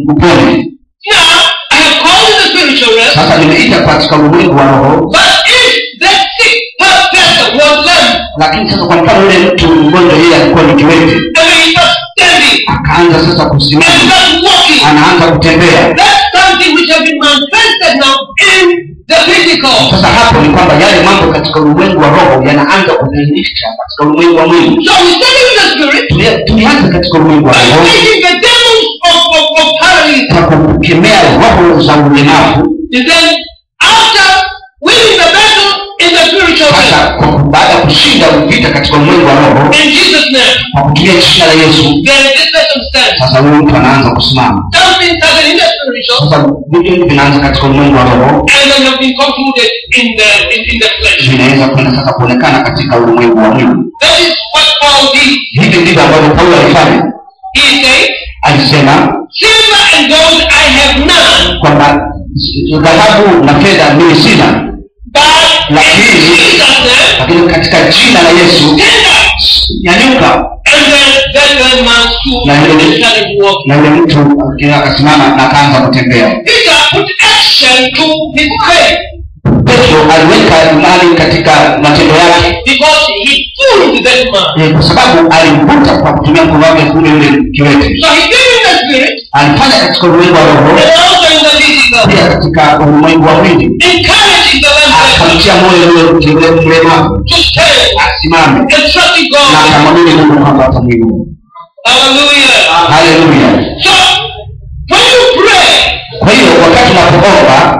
upone. Now, I have called in the spiritual realm. Sasa nimeita katika ulimwengu wa roho. But if that sick person was lame, lakini sasa kwa mfano yule mtu mgonjwa yeye alikuwa ni kiwete. And he was standing. Akaanza sasa kusimama. And started walking. Anaanza kutembea. That's something which has been manifested now in the physical. Sasa hapo ni kwamba yale mambo katika ulimwengu wa roho yanaanza kudhihirika katika ulimwengu wa mwili. So we started in the spirit. Tulianza katika ulimwengu wa roho. Fighting the demons of paralysis. Na kukemea roho za ulemavu. And then after winning the battle in the spiritual realm. Sasa baada ya kushinda vita katika ulimwengu wa roho. In Jesus' name. Kwa kutumia jina la Yesu. Then this person stands. Sasa huyo mtu anaanza kusimama. Something started in the spiritual. Sasa vitu vinaanza katika ulimwengu wa roho. And then have been concluded in the flesh. Vinaweza kwenda sasa kuonekana katika ulimwengu wa mwili. That is what Paul did. Hivi ndivyo ambavyo Paulo alifanya. He said, alisema, silver and gold I have none. Kwamba dhahabu na fedha mimi sina. Lakini katika jina la Yesu nyanyuka. Na yule mtu akasimama na akaanza kutembea. Petro aliweka imani katika matendo yake. Because he pulled that man. Kwa sababu alimvuta kwa kutumia mkono wake kule yule kiwete. So he did in the spirit. Alifanya katika ulimwengu wa roho. And also in the physical. Pia katika ulimwengu wa mwili. Encouraging the man. Akamtia moyo yule mlemavu. To stand. Asimame. And trusting God. Na akamwamini Mungu hapa atamwinua. Hallelujah. Hallelujah. So when you pray. Kwa hiyo wakati unapoomba,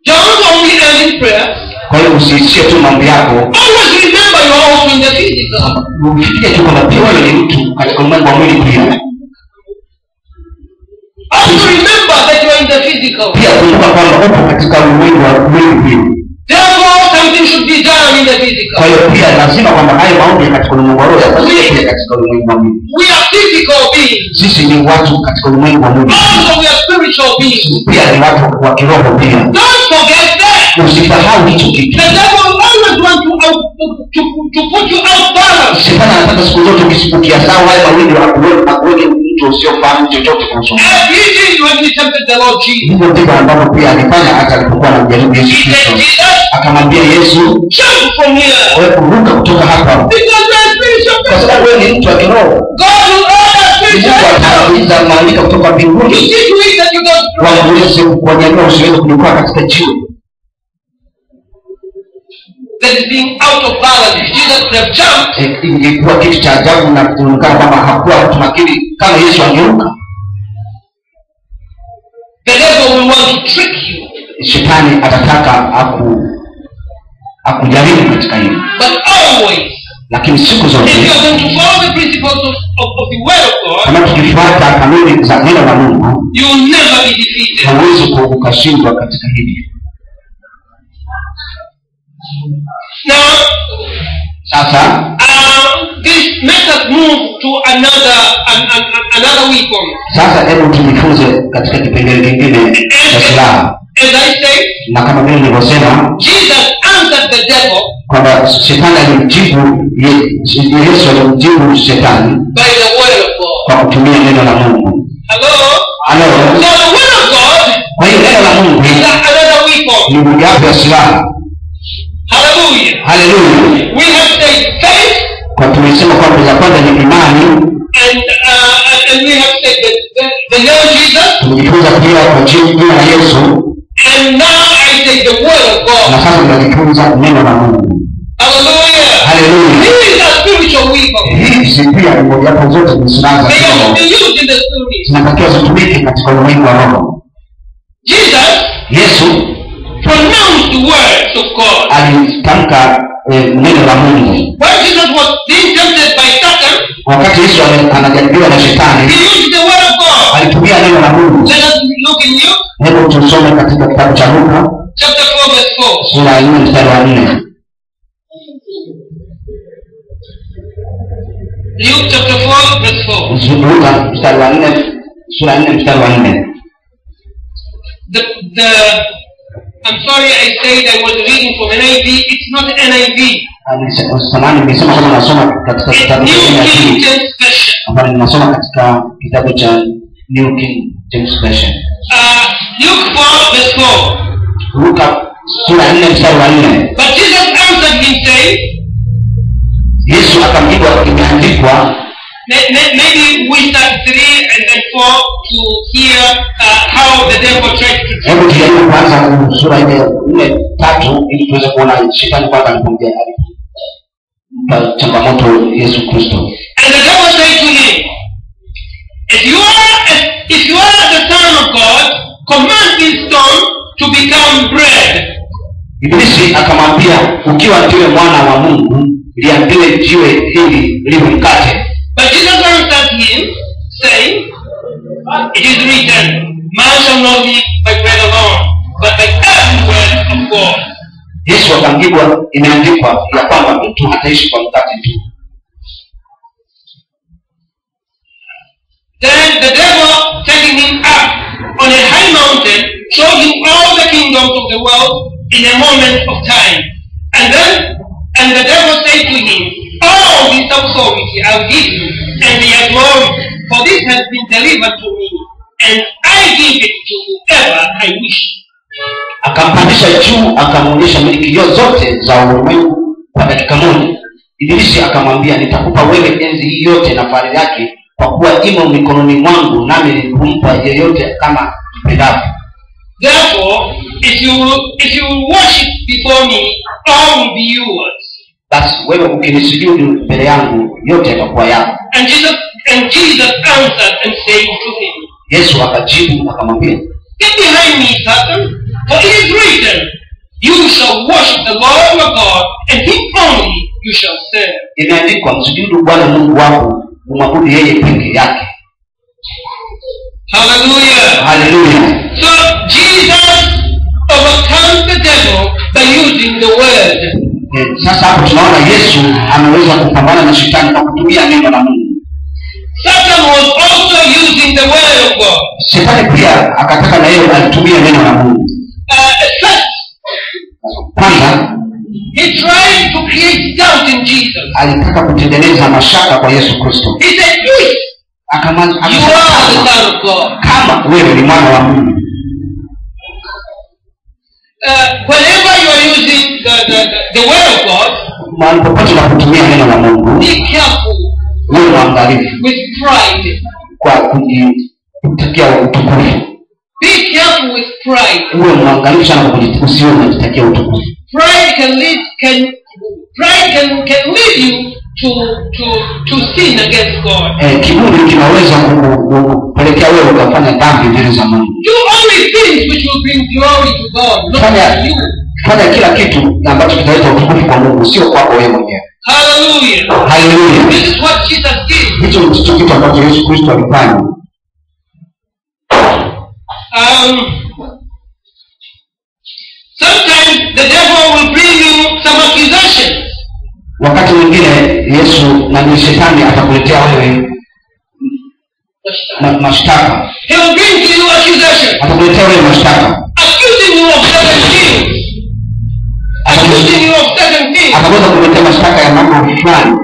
don't only end in prayer. kwa hiyo usiishie tu mambo yako. Always remember you are also in the physical. Ufikirie tu kwamba pia wewe ni mtu katika ulimwengu wa mwili pia. Also remember that you are in the physical. Pia kumbuka kwamba upo katika ulimwengu wa mwili pia. Therefore something should be done in the physical. Kwa hiyo pia lazima kwamba hayo maombi katika ulimwengu wa roho yafanyike katika ulimwengu wa mwili. We are physical beings. Sisi ni watu katika ulimwengu wa mwili. Also we are spiritual beings. Pia ni watu wa kiroho pia. Don't forget that. Usisahau hicho kitu. The devil always wants to put you out balance. Shetani anataka siku zote ukisahau hayo mawili akuweke mtu usiofahamu chochote kuhusu. As he did when he tempted the Lord Jesus. Hivyo ndivyo ambavyo pia alifanya hata alipokuwa anamjaribu Yesu Kristo. Akamwambia Yesu, jump from here. wewe kuruka kutoka hapa. Because you are spiritual. Kwa sababu wewe ni mtu wa kiroho. God will order spiritual. Ataagiza malaika kutoka mbinguni. You see to it that you don't pray. Waweze kuwanyanyua usiweze kujikwaa katika jiwe. That is being out of balance. If Jesus could have jumped, Ingekuwa kitu cha ajabu na kuonekana kwamba hakuwa mtu makini kama Yesu angeruka. the devil will want to trick you. Shetani atataka akujaribu katika hili. But always, Lakini siku zote if you are going to follow the principles of the word of God, kama tukifuata kanuni za neno la Mungu, you will never be defeated. hauwezi ukashindwa katika hili. Now, Sasa this makes us move to another weapon. Sasa hebu tujifunze katika kipengele kingine cha silaha. As I say, Na kama vile nilivyosema, Jesus answered the devil kwamba shetani alimjibu Yesu alimjibu shetani by the word of God. kwa kutumia neno la Mungu. Hello? Hello? So the word of God Kwa hiyo neno la Mungu is another weapon. ni mojawapo ya silaha. Hallelujah. Hallelujah. We have said faith, Kwa tumesema kwamba za kwanza ni imani, and we have said the Lord Jesus, tumejifunza pia kwa jina la Yesu, and now I say the word of na God. sasa tunajifunza neno la Mungu. Hallelujah. Hallelujah. This is a spiritual weapon. Hizi pia ni mojawapo zote ni silaha za They are to kiroho. be used in the spirit. Zinatakiwa zitumike katika ulimwengu wa roho. Jesus Yesu pronounced the words of God. alitamka neno la Mungu. When Jesus was being tempted by Satan, Wakati Yesu anajaribiwa na shetani, he used the word of God. alitumia neno la Mungu. Let us look in Luke Hebu tusome katika kitabu cha Luka chapter 4 verse 4. sura ya 4 mstari wa 4. Luke chapter 4 verse 4. Luka mstari wa 4, sura ya 4 mstari wa 4. I'm sorry I said I was reading from NIV. It's not NIV. Samahani, nimesema kama nasoma katika kitabu cha New King NIV. James Version. Hapana, ninasoma katika kitabu cha New King James Version. Luke 4 verse 4. Luka sura ya 4 mstari wa 4. But Jesus answered him saying, Yesu akamjibu, imeandikwa. Maybe we start 3 and then 4 to hear how the devil tried to trick. Hebu tujaribu kwanza sura ile 4:3 ili tuweze kuona shetani kwanza alipomjia changamoto Yesu Kristo. And the devil said to him, if you are the Son of God, command this stone to become bread. Ibilisi akamwambia, ukiwa ndiwe mwana wa Mungu, liambie jiwe hili liwe mkate. But Jesus answered him, saying, it is written, man shall not live by bread alone, but by every word of God. Yesu akamjibu, imeandikwa ya kwamba mtu hataishi kwa mkate tu. Then the devil, taking him up on a high mountain, showed him all the kingdoms of the world in a moment of time. And the devil said to him, all this authority I'll give you, and their glory, for this has been delivered to me, and I give it to whoever I wish. akampandisha juu, akamwonyesha miliki zote za ulimwengu kwa dakika moja. Ibilisi akamwambia, nitakupa wewe enzi hii yote na fahari yake, kwa kuwa imo mikononi mwangu, nami nitampa yeyote kama mpendavyo. Therefore, if you worship before me, all will be yours. Basi wewe ukinisujudu mbele yangu, yote yatakuwa yako. And Jesus answered and said to him, Yesu akajibu akamwambia, get behind me, Satan, for it is written, you shall worship the Lord your God, and him only you shall serve. Imeandikwa, msujudu Bwana Mungu wako, umwabudu yeye peke yake. Hallelujah. Hallelujah. So Jesus overcomes the devil by using the word. Sasa hapo tunaona Yesu ameweza kupambana na shetani kwa kutumia neno la Mungu. Satan was also using the word of God. Shetani pia akataka na yeye alitumie neno la Mungu. First, kwanza he tried to create doubt in Jesus. Alitaka kutengeneza mashaka kwa Yesu Kristo. He said, you are the Son of God. Kama wewe ni mwana wa Mungu. Whenever you are using the word of God, mahali popote na kutumia neno la Mungu, be careful wewe mwangalifu with pride. Kwa kujitakia utukufu. Be careful with pride. Wewe mwangalifu sana kwa kujitakia unajitakia utukufu. Pride can lead you to sin against God. Kiburi kinaweza kupelekea wewe ukafanya dhambi mbele za Mungu. Do only things which will bring glory to God, not to you. Fanya kila kitu ambacho kitaleta utukufu kwa Mungu, sio kwako wewe mwenyewe. Hallelujah. Hallelujah. This is what Jesus did. Hicho ndicho kitu ambacho Yesu Kristo alifanya. Sometimes the devil will bring you some accusations. Wakati mwingine Yesu na shetani atakuletea wewe mashtaka. He will bring to you accusations. Atakuletea wewe mashtaka. Accusing you of certain things. Accusing you of certain things. Ataweza kuletea mashtaka ya mambo fulani.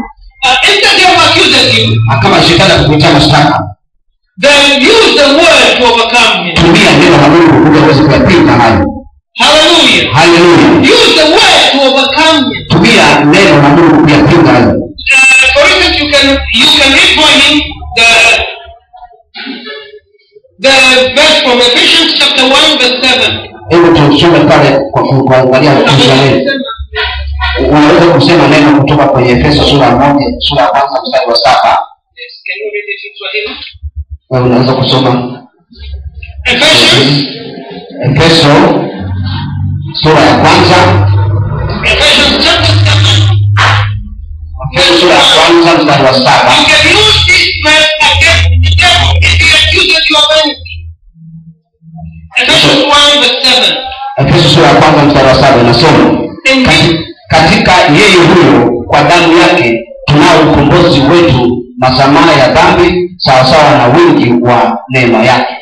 If the devil accuses you, kama shetani atakuletea mashtaka, then use the word to overcome him. Tumia neno la Mungu ili uweze kuyapinga hayo. Hallelujah. Hallelujah. Use the word to overcome him. Tumia neno la Mungu kuyapinga hayo. For instance, you can read for him the verse from Ephesians chapter 1 verse 7. Hebu tusome pale kwa kuangalia neno. Unaweza kusema neno kutoka kwenye Efeso sura ya 1 mstari wa 7. Yes, can you read it in Swahili? Wewe unaweza kusoma Efeso sura ya 1. Ephesians chapter 7. Efeso sura ya 1 mstari wa 7. You can use this verse against the devil if he accuses you of anything. Ephesians 1 verse 7. Efeso sura ya 1 mstari wa 7 inasema, katika yeye huyo kwa damu yake tunao ukombozi wetu, masamaha ya dhambi sawasawa na wingi wa neema yake.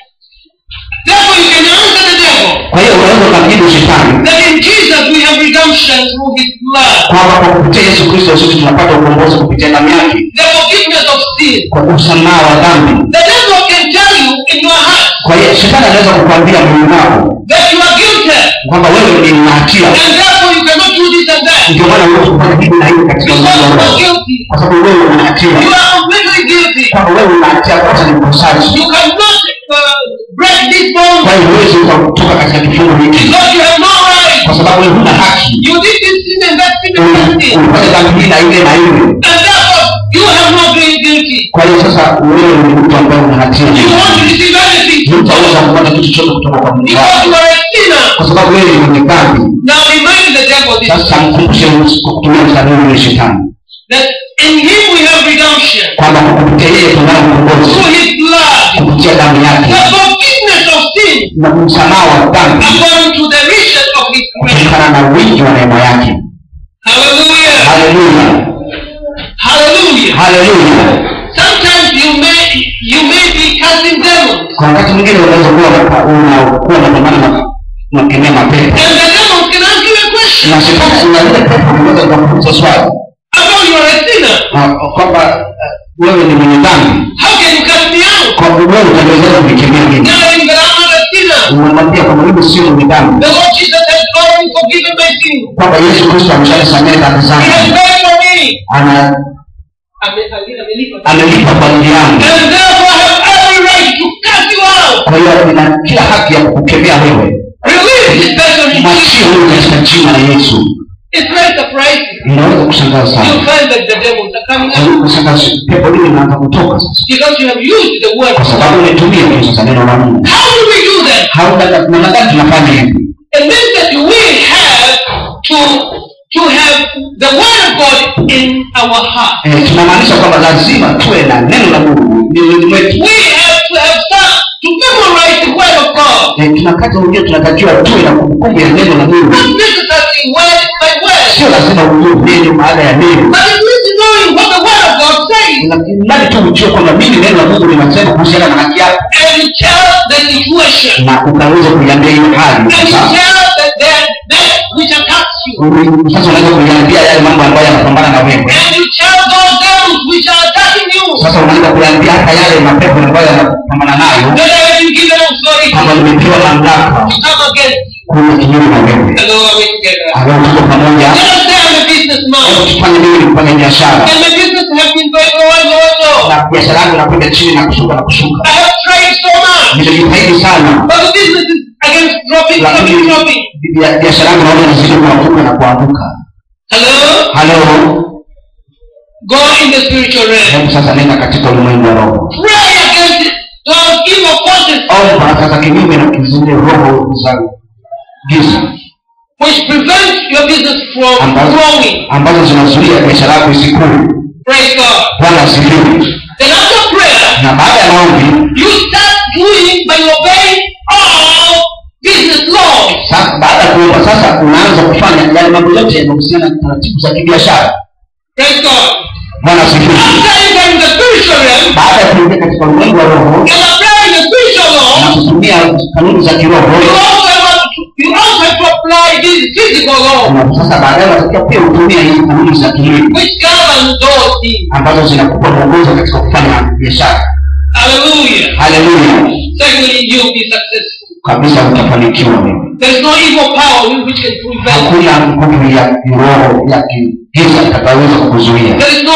Therefore you can answer the devil. Kwa hiyo unaweza kumjibu shetani That in Jesus we have redemption through his blood. kwa kupitia Yesu Kristo sisi tunapata ukombozi kupitia damu yake. The forgiveness of sin. Kwa msamaha wa dhambi. The devil can tell you in your heart. Kwa hiyo shetani anaweza kukuambia moyoni mwako that you are guilty. Kwamba wewe ni hatia. And therefore you cannot do this and that. Ndio maana wewe unafanya kitu na hiyo katika Because you are moyo. guilty. Kwa sababu wewe una hatia. You are completely guilty. Kwamba wewe una hatia hata ni mkosaji. You cannot break this bond. Kwa hiyo huwezi kutoka katika kifungo hiki. Because you have no right. Kwa sababu wewe huna haki. You did this sin and that sin and that sin. Unafanya dhambi hii na ile na ile. And therefore you have not been guilty. Kwa hiyo sasa wewe ni mtu ambaye una hatia. You want to receive anything. Hutaweza kupata kitu chochote kutoka kwa Mungu. Because you are a sinner. Kwa sababu wewe ni mwenye dhambi. Now remind the devil this. Sasa mkumbushe kwa kutumia mstari wa shetani. That in him we have redemption. Kwamba kupitia yeye tunao ukombozi. Through his blood. Kupitia damu yake. The forgiveness of sin. Na msamaha wa dhambi. According to the riches of his grace. Kutokana na wingi wa neema yake. Hallelujah. Hallelujah. Hallelujah. Hallelujah. Sometimes you may be casting demons. Kwa wakati mwingine unaweza kuwa unapambana na kemea mapepo. And the demons can ask you a question. Na shetani anaweza kukuuliza kwa swali. About you are a sinner. Kwamba wewe ni mwenye dhambi. How can you cast me out? Kwa wewe utaweza kunikemea mimi. Knowing that I'm not a sinner. Unamwambia kwamba hilo sio nidhamu. The Lord Jesus has already forgiven my sins. Kwamba Yesu Kristo ameshasamehe dhambi zangu. He has paid for me. Amelipa kwa ajili yangu. And therefore I have every right to cast you out. Kwa hiyo nina kila haki ya kukemea wewe. Release this person. Mwachie huyu katika jina la Yesu. It's very surprising. Inaweza kushangaza sana. You find that the devils are coming out. Kushangaza pepo hili linaanza kutoka sasa. Because you have used the word. Kwa sababu umetumia kwa sasa neno la Mungu. How do we do that? Tunataka tunafanya hivi. It means that we have to have the word of God in our heart. Tunamaanisha kwamba lazima tuwe na neno la Mungu mioyoni mwetu. We have to have time to memorize the word of God. Tunakata ujue tunatakiwa tuwe na kumbukumbu ya neno la Mungu. Not necessarily word by word. Sio lazima ujue neno baada ya neno. But it means knowing what the word of God says. Lakini tu ujue kwamba mimi neno la Mungu linasema kuhusiana na haki yako. And tell the situation. Na ukaweza kuiambia hiyo hali. And tell that which attacks you. Sasa unaweza kuiambia yale mambo ambayo yanapambana na wewe. And you tell those devils which are attacking you. Sasa unaweza kuiambia hata yale mapepo ambayo yanapambana nayo. That I have been given authority. Kama nimepewa mamlaka. To come against you. Kuna kinyume na wewe. Hello, are we together? Hapo tuko pamoja. Let us say I'm a businessman. Tufanye nini kufanya biashara? And my business has been going on. Na biashara yangu inakwenda chini na kushuka na kushuka. I have tried so much. Nimejitahidi sana. But the business is against dropping. Biashara yangu naona inazidi kuanguka na kuanguka. Hello. Go in the spiritual realm. Sasa nenda katika ulimwengu wa roho. Pray against those evil forces. Omba sasa kinyume na zile roho za giza. Which prevents your business from growing. Ambazo zinazuia biashara yako isikue. Praise God. Bwana asifiwe. Then after prayer, na baada ya maombi, you start doing by obeying all business laws. Sasa baada ya kuomba sasa unaanza kufanya yale mambo yote yanayohusiana na taratibu za kibiashara. Praise God. Bwana asifiwe. After entering the spiritual realm, baada ya kuingia katika ulimwengu wa roho, and applying the spiritual laws, na kutumia kanuni za kiroho, you also have to apply these physical laws. Na sasa baadaye unatakiwa pia utumie hizi kanuni za kimwili Which govern those things. ambazo zinakupa mwongozo katika kufanya biashara. Hallelujah. Hallelujah. Secondly, you will be successful. Kabisa utafanikiwa wewe. There is no evil power which can prevent. Hakuna nguvu ya kiroho ya giza itakayoweza kukuzuia. There is no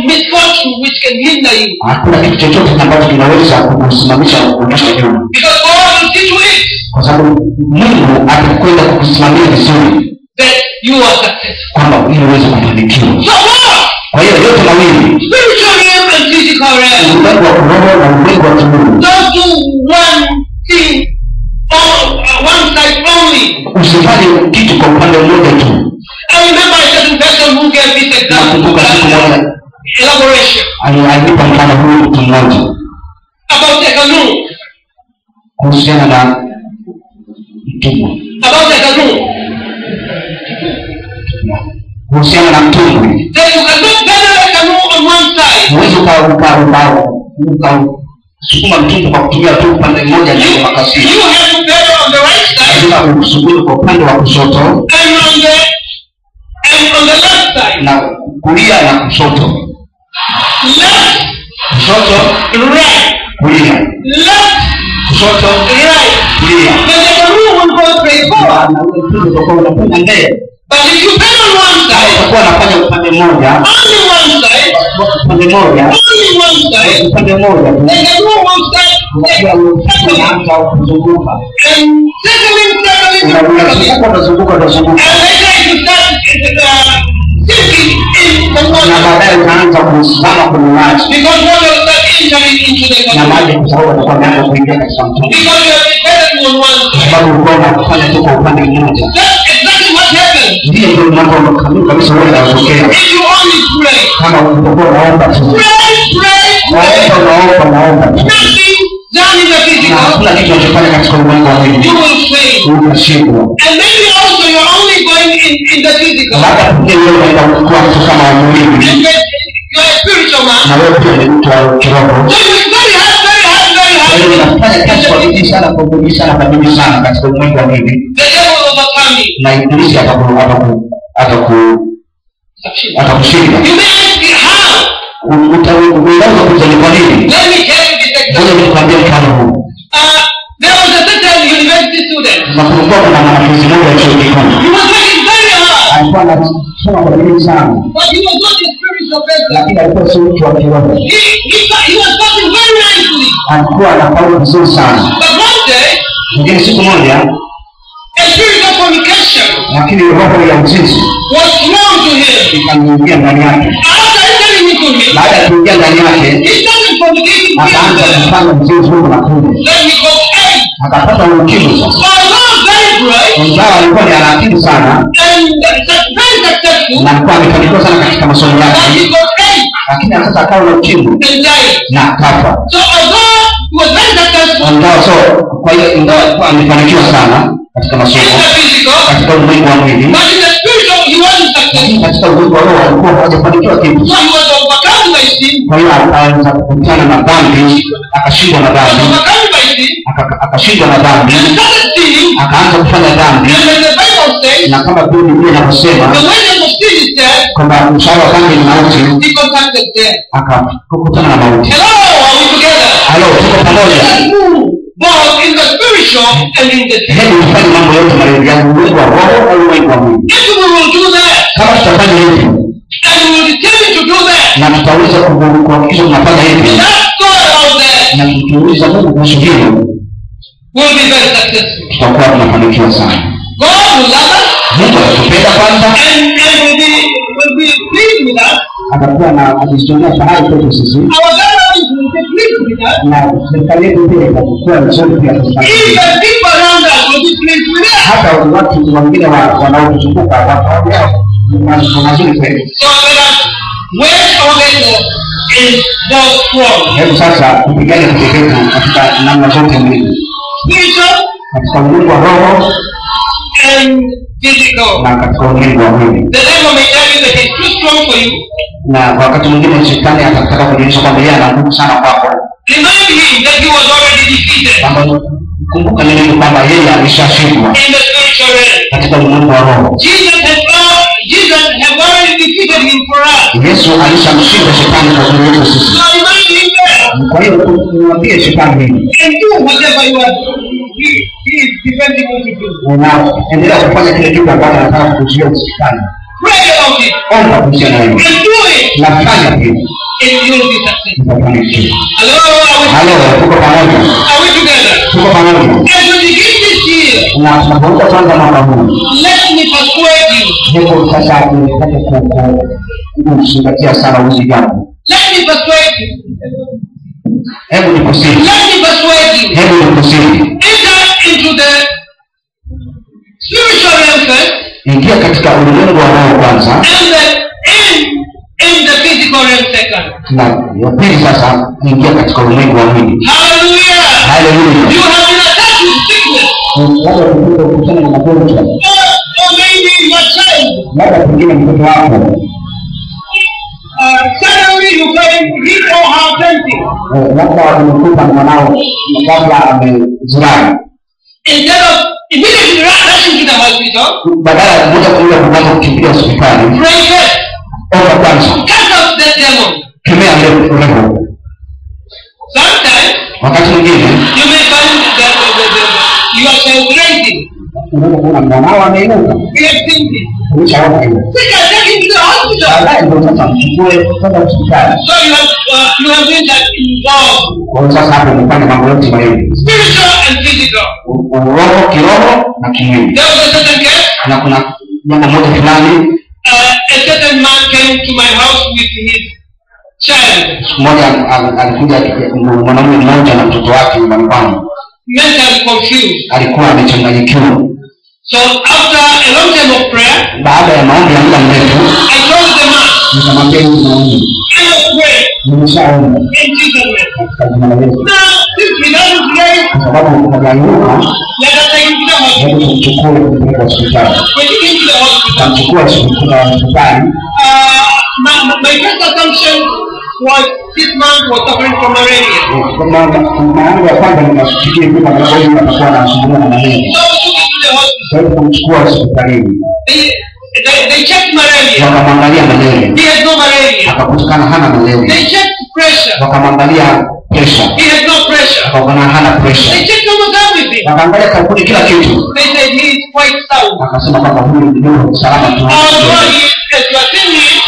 misfortune which can hinder you. Hakuna kitu chochote ambacho kinaweza kukusimamisha na kukuonyesha nyuma. Because God will see to it. Kwa sababu Mungu atakwenda kukusimamia vizuri. That you are successful. Kwamba ili uweze kufanikiwa. So what? Kwa hiyo yote mawili, spiritual realm and physical realm, ulimwengu wa kiroho na ulimwengu wa kimwili, don't do one thing on one side only. Usifanye kitu kwa upande mmoja tu. I remember a certain person who gave this example. Nakumbuka siku moja Elaboration. Aliandika mfano huu mtu mmoja. About a canoe. Kuhusiana na mtumwa. About a canoe. Kuhusiana na mtumwa. Then you cannot gather a canoe on one side. Huwezi sukuma mtumwa kwa kutumia tu upande mmoja na makasi. You have to gather on the right side. Lazima usukuma kwa upande wa kushoto. And on the left side. Na kulia na kushoto. Left. Kushoto. Right. Kulia. Left. Kushoto. Right. Kulia. Then the canoe will go straight forward. Na ule mtumwa utakuwa unafanya mbele. But if you gather on one side, utakuwa unafanya upande mmoja. Only one side. Upande mmoja. Only one side. Upande mmoja. Then the canoe will start. Unaanza kuzunguka. And circling. Unazunguka. And later you start sinking in the water. Na baadaye unaanza kusimama kwenye maji. Because water will start entering into the Na canoe. maji kwa sababu yatakuwa yameanza kuingia katika mtumwa. Because you have been gathering on one side. Sababu ulikuwa unafanya tu kwa upande mmoja. That's exactly what happens. Ndiyo ndio mambo kamili kabisa wewe unatokea. If you only pray. Kama utakuwa unaomba tu. Unaomba tu. Nothing done in the Na physical. hakuna kitu unachofanya katika ulimwengu wa mwili. You will fail. Utashindwa. And maybe also you're only going in the physical. Hata pia wewe unaenda kuwa mtu kama wa mwili. And you're a spiritual man. Na wewe pia ni mtu wa kiroho. So it's very hard. Kwa hiyo unafanya kazi kwa bidii sana, kwa bidii sana, kwa bidii sana katika ulimwengu wa mwili. The devil will overcome you. Na ibilisi atakushinda. You may ask me how. Unaweza kujali kwa nini? Let me tell you this Ngoja example. nikwambie mfano huu. There was a certain university kulikuwa kuna mwanafunzi mmoja chuo kikuu. He was working very hard. Alikuwa anasoma kwa bidii sana. But he was not a spiritual person. Lakini alikuwa sio mtu wa kiroho. He was talking very nicely. Alikuwa anafaulu vizuri sana. But one day, Lakini siku moja, a spirit of fornication lakini roho ya uzinzi was thrown to him. ikaingia ndani yake. After entering into him, Baada ya kuingia ndani yake, he started fornicating akaanza people. kufanya uzinzi huko na kule. Then he got AIDS. Akapata ukimwi sasa. Although very bright Ingawa alikuwa ni akili sana and very successful, na alikuwa amefanikiwa sana katika masomo but he yake, got AIDS lakini sasa akawa na ukimwi and died. na akafa. So although he was very successful Kwa hiyo ingawa alikuwa amefanikiwa sana katika in masomo, the physical, katika ulimwengu wa mwili, but in the spiritual he wasn't successful. lakini katika ulimwengu wa roho alikuwa hajafanikiwa kitu. So he was overcome by sin, Kwa hiyo akaanza kukutana na dhambi, akashindwa na dhambi, overcome by sin, akashindwa na dhambi, and started sinning. akaanza kufanya dhambi. And when the Bible says Na kama Biblia inavyosema the wages of sin is death, kwamba mshahara wa dhambi ni mauti, he contacted death. akakutana na mauti. Hello, are we together? Halo, tuko pamoja. Let's move both in the spiritual and in the physical. Hebu tufanye mambo yote mawili, ya ulimwengu wa roho au ulimwengu wa mwili. If we will do that, Kama tutafanya hivi and we will determine to do that, na tutaweza kuhakikisha tunafanya hivi that God out there na tukiuliza Mungu kuhusu hilo, will be very successful. tutakuwa tunafanikiwa sana. God will love us Mungu atatupenda kwanza, and will be pleased with us. atakuwa na historia fahari kwetu sisi, Our government will be pleased with us. na serikali yetu pia itakuwa nzuri pia kwa sababu Even people around us will be pleased with us. hata watu wengine wanaotuzunguka wataona mazuri kwetu. So let us wage our battle in both fronts. Hebu sasa tupigane vita vyetu katika namna zote mbili, Spiritual katika ulimwengu wa roho and physical. na katika ulimwengu wa mwili. The devil may tell you that he's too strong for you. Na wakati mwingine shetani atataka kuonyesha kwamba yeye ana nguvu sana kwako. Remind him that he was already defeated Kumbuka nini kwamba yeye ameshashindwa in the spiritual realm. katika ulimwengu wa roho. Jesus have already defeated him for us. Yesu alishamshinda shetani kwa ajili yetu sisi. So remind him that. Kwa hiyo tumwambie shetani hivi, And do whatever you are doing. He is depending on you to do. na endelea kufanya kile kitu ambacho anataka kuzuia usifanye. Pray about it. Omba kuhusiana na hilo. And do it. Na fanya hivyo. And you will be successful. Utafanikiwa. Hello, Tuko pamoja. are we together? Tuko pamoja. As we begin this year, Na tunapoanza kwanza mwaka huu, let me persuade you. hebu sasa tunataka kuzingatia sana uzi jambo. Let me persuade you. Hebu nikusii. Let me persuade you. Hebu nikusii. Enter into the spiritual realm first, Ingia katika ulimwengu wa roho kwanza, and then in the physical realm second. na ya pili sasa ingia katika ulimwengu wa mwili. Hallelujah. Haleluya. You have been attacked with sickness. Labda kukutana na magonjwa, Or maybe your child. labda pengine mtoto wako, Suddenly you find him or her fainting. labda umekuta mwanao kabla amezirai, Instead of immediately rushing to the hospital, badala ya moja kwa moja kuanza kukimbilia hospitali, pray first. omba kwanza, Cast out that demon. kemea ile roho. Sometimes Wakati mwingine you may find that you are celebrating. unaweza kuona mwanao ameinuka, We are thinking. umeshaona hiyo, We can take him to the hospital. baadaye ndio sasa mchukue kwenda hospitali. So you have been that involved. Kwa hiyo sasa hapo umefanya mambo yote mawili, Spiritual and physical. roho, kiroho na kimwili. There was a certain case. Na kuna jambo moja fulani, A certain man came to my house with his child. siku moja alikuja mwanamume mmoja na mtoto wake nyumbani kwangu, Mentally confused. alikuwa amechanganyikiwa. So after a long time of prayer, Baada ya maombi ya muda mrefu, I told the man, nikamwambia hivi, naomba I will pray nimeshaomba in Jesus' name. katika jina la Yesu, Now, since we doesn't pray, kwa sababu hajainuka, let us take him to the hospital. hebu tumchukue kumpeleka hospitali. When he came to the hospital, Tukamchukua hospitali. my first assumption was this man was suffering from malaria. Kwa maana ya kwanza ninafikiri kwamba labda huyu atakuwa anasumbuliwa na malaria. So we took him to the hospital. Kwa hiyo tukamchukua hospitalini, They checked malaria. wakamwangalia malaria, He has no malaria. akapatikana hana malaria. They checked pressure. Wakamwangalia pressure. He has no pressure. Akaona hana pressure. They checked almost everything. Wakaangalia kampuni kila kitu. They said he is quite sound. Akasema kwamba huyu ndio salama tu. Although he, as you are seeing him,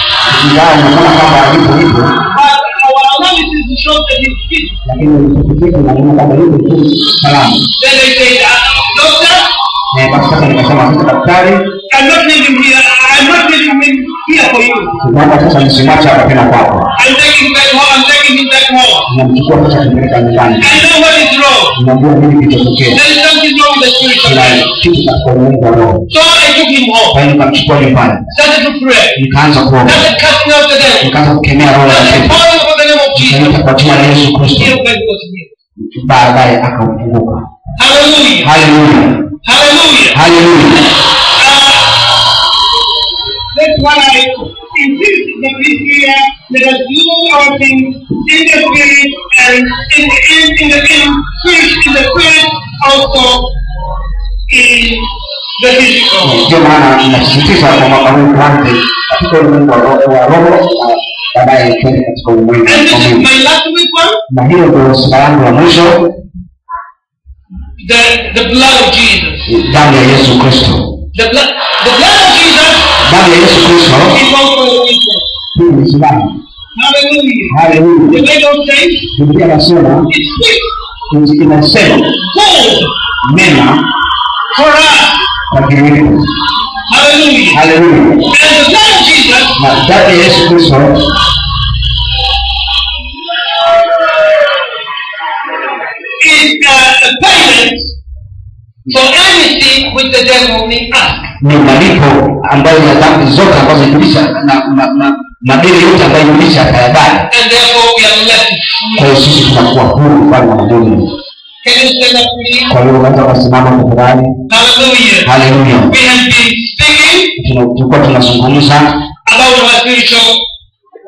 Ingawa unaona kwamba alipo hivyo, our analysis shows that he's fit. lakini kitu kinaona kwamba yuko tu salama. Then they said, doctor, Basi sasa nikasema sasa daktari, I'm not leaving him here for you. Naomba sasa nisimwache hapa tena kwako. I'm taking him back home. Namchukua sasa kumpeleka nyumbani. I know what is wrong. Najua nini kilichotokea. There is something wrong with the spiritual life. Kitu katika ulimwengu wa roho. So I took him home. Kwa hiyo nikamchukua nyumbani. Started to pray. Nikaanza kuomba. Started casting out the devil. Nikaanza kukemea roho ya Started pepo. calling upon the name of Jesus. Nikaita kwa jina la Yesu Kristo. He went to him. Baadaye akafunguka. Hallelujah. Hallelujah. Hallelujah. Hallelujah. That's why I insist that this year let us do our things in the spirit and in the spirit also in the physical. Ndio maana ninasisitiza kwa mwaka huu tuanze katika ulimwengu wa roho baadaye twende katika ulimwengu wa And this is mwili. my last week one. Na hiyo ndio sura yangu ya mwisho, The blood of Jesus. damu ya Yesu Kristo. The blood of Jesus Damu ya Yesu Kristo is also a weapon. hii ni silaha. Hallelujah. Hallelujah. The Bible says Biblia inasema it's quick, inasema good mema for us. kwa kiwilipo. Hallelujah. Hallelujah. And the blood of Jesus Na damu ya Yesu Kristo is a payment for anything which the devil may ask. ni malipo ambayo ya dhambi zote ambazo Ibilisi na madeni yote ambayo Ibilisi atayadai. And therefore we are left free. Kwa hiyo sisi tunakuwa huru kwa madeni. Can you stand up please? Kwa hiyo unaweza kusimama tafadhali. Hallelujah. Hallelujah. We have been speaking Tulikuwa tunazungumza, about our spiritual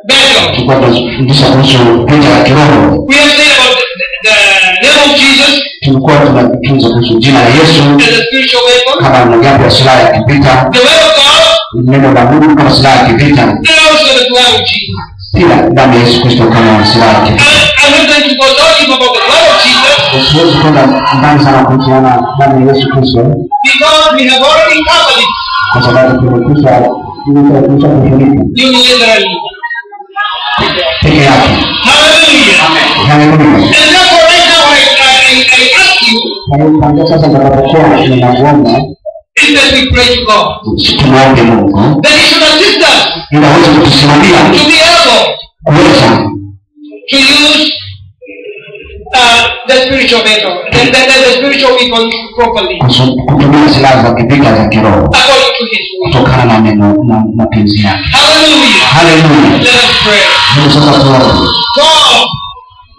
battle. tulikuwa tunafundisha kuhusu vita ya kiroho. We have said about the name of Jesus Tulikuwa tunajifunza kuhusu jina la Yesu as a spiritual weapon, kama mojawapo ya silaha ya kivita, the word of God, neno la Mungu kama silaha ya kivita, and also the blood of Jesus. pia damu ya Yesu Kristo kama silaha ya kivita. I'm not going to go talking about the blood of Jesus Siwezi kwenda ndani sana kuhusiana damu ya Yesu Kristo because we have already covered it kwa sababu tumekwisha kufunika unilaterally. peke yake. Hallelujah. Hallelujah. And therefore right now I ask you, Kwa hiyo kwanza sasa nitakapokuwa ninakuomba is that we pray to God tumwombe Mungu that He should assist us ili aweze kutusimamia to be able kuweza to use the spiritual weapon, the spiritual weapon properly kutumia silaha za kivita za kiroho according to His will. kutokana na neno na mapenzi yake. Hallelujah. Hallelujah. Let us pray. Mungu sasa tuombe. God,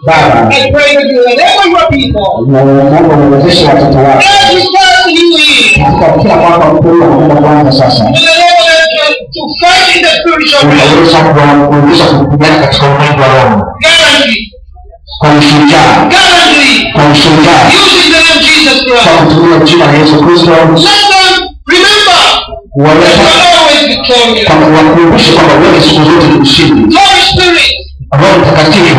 Baba, I pray that you will enable your people naomba uwezeshe watoto wako every start you in. katika kila mwaka mkuu unaenda kuanza sasa. To enable them to fight in the spiritual realm. Unaweza kupigana katika ulimwengu wa roho Guarantee. kwa ushujaa, Guarantee. kwa ushujaa, Using the name Jesus kwa Christ. kutumia jina la Yesu Kristo. Let them remember that you Kuwaleta are always victorious. kwa kuwakumbusha kwamba wewe siku zote ni mshindi. Holy Spirit. Roho Mtakatifu,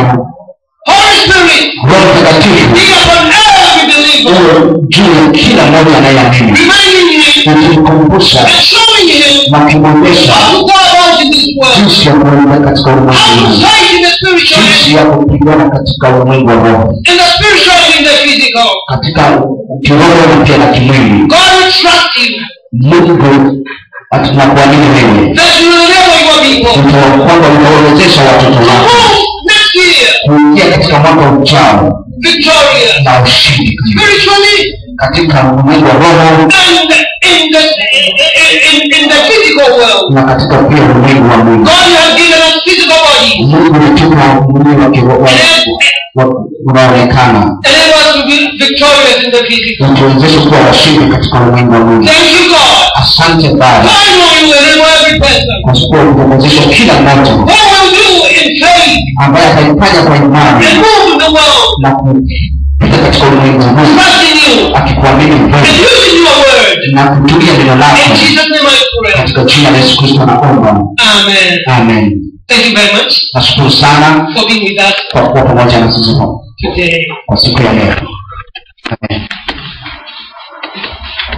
Holy Spirit. Roho Mtakatifu Be upon every believer. uwe juu ya kila mmoja anayeamini, Reminding him ukimkumbusha and showing him na kumwonyesha how to go about in this world. jinsi ya kuendelea katika How ulimwengu to huu, fight in the spiritual jinsi ya kupigana katika ulimwengu wa roho, in the spiritual and in the physical. katika kiroho na pia na kimwili. God will trust him Mungu tunakuamini wewe that you will enable your people kwamba utawezesha watoto to wako move next year kuingia katika mwaka ujao victorious na ushindi spiritually katika ulimwengu wa roho and in the physical world. na katika pia ulimwengu wa Mungu. God has given us physical bodies. Mungu ametupa mwili wa kiroho unaonekana, Enable us to be victorious in the physical. utuwezeshe kuwa washindi katika ulimwengu wa Mungu. Thank you, God. Asante Baba I know you will enable every person kwa sababu utawezesha kila mmoja who will do in faith ambaye ataifanya kwa imani and move in the world, na kupita katika ulimwengu huu trusting you akikuamini and wewe using your word. na kutumia neno lako. In Jesus' name I pray. Katika jina la Yesu Kristo naomba. Amen. Amen. Thank you very much. Nashukuru sana for being with us kwa kuwa pamoja na sisi today. kwa siku ya leo. Amen.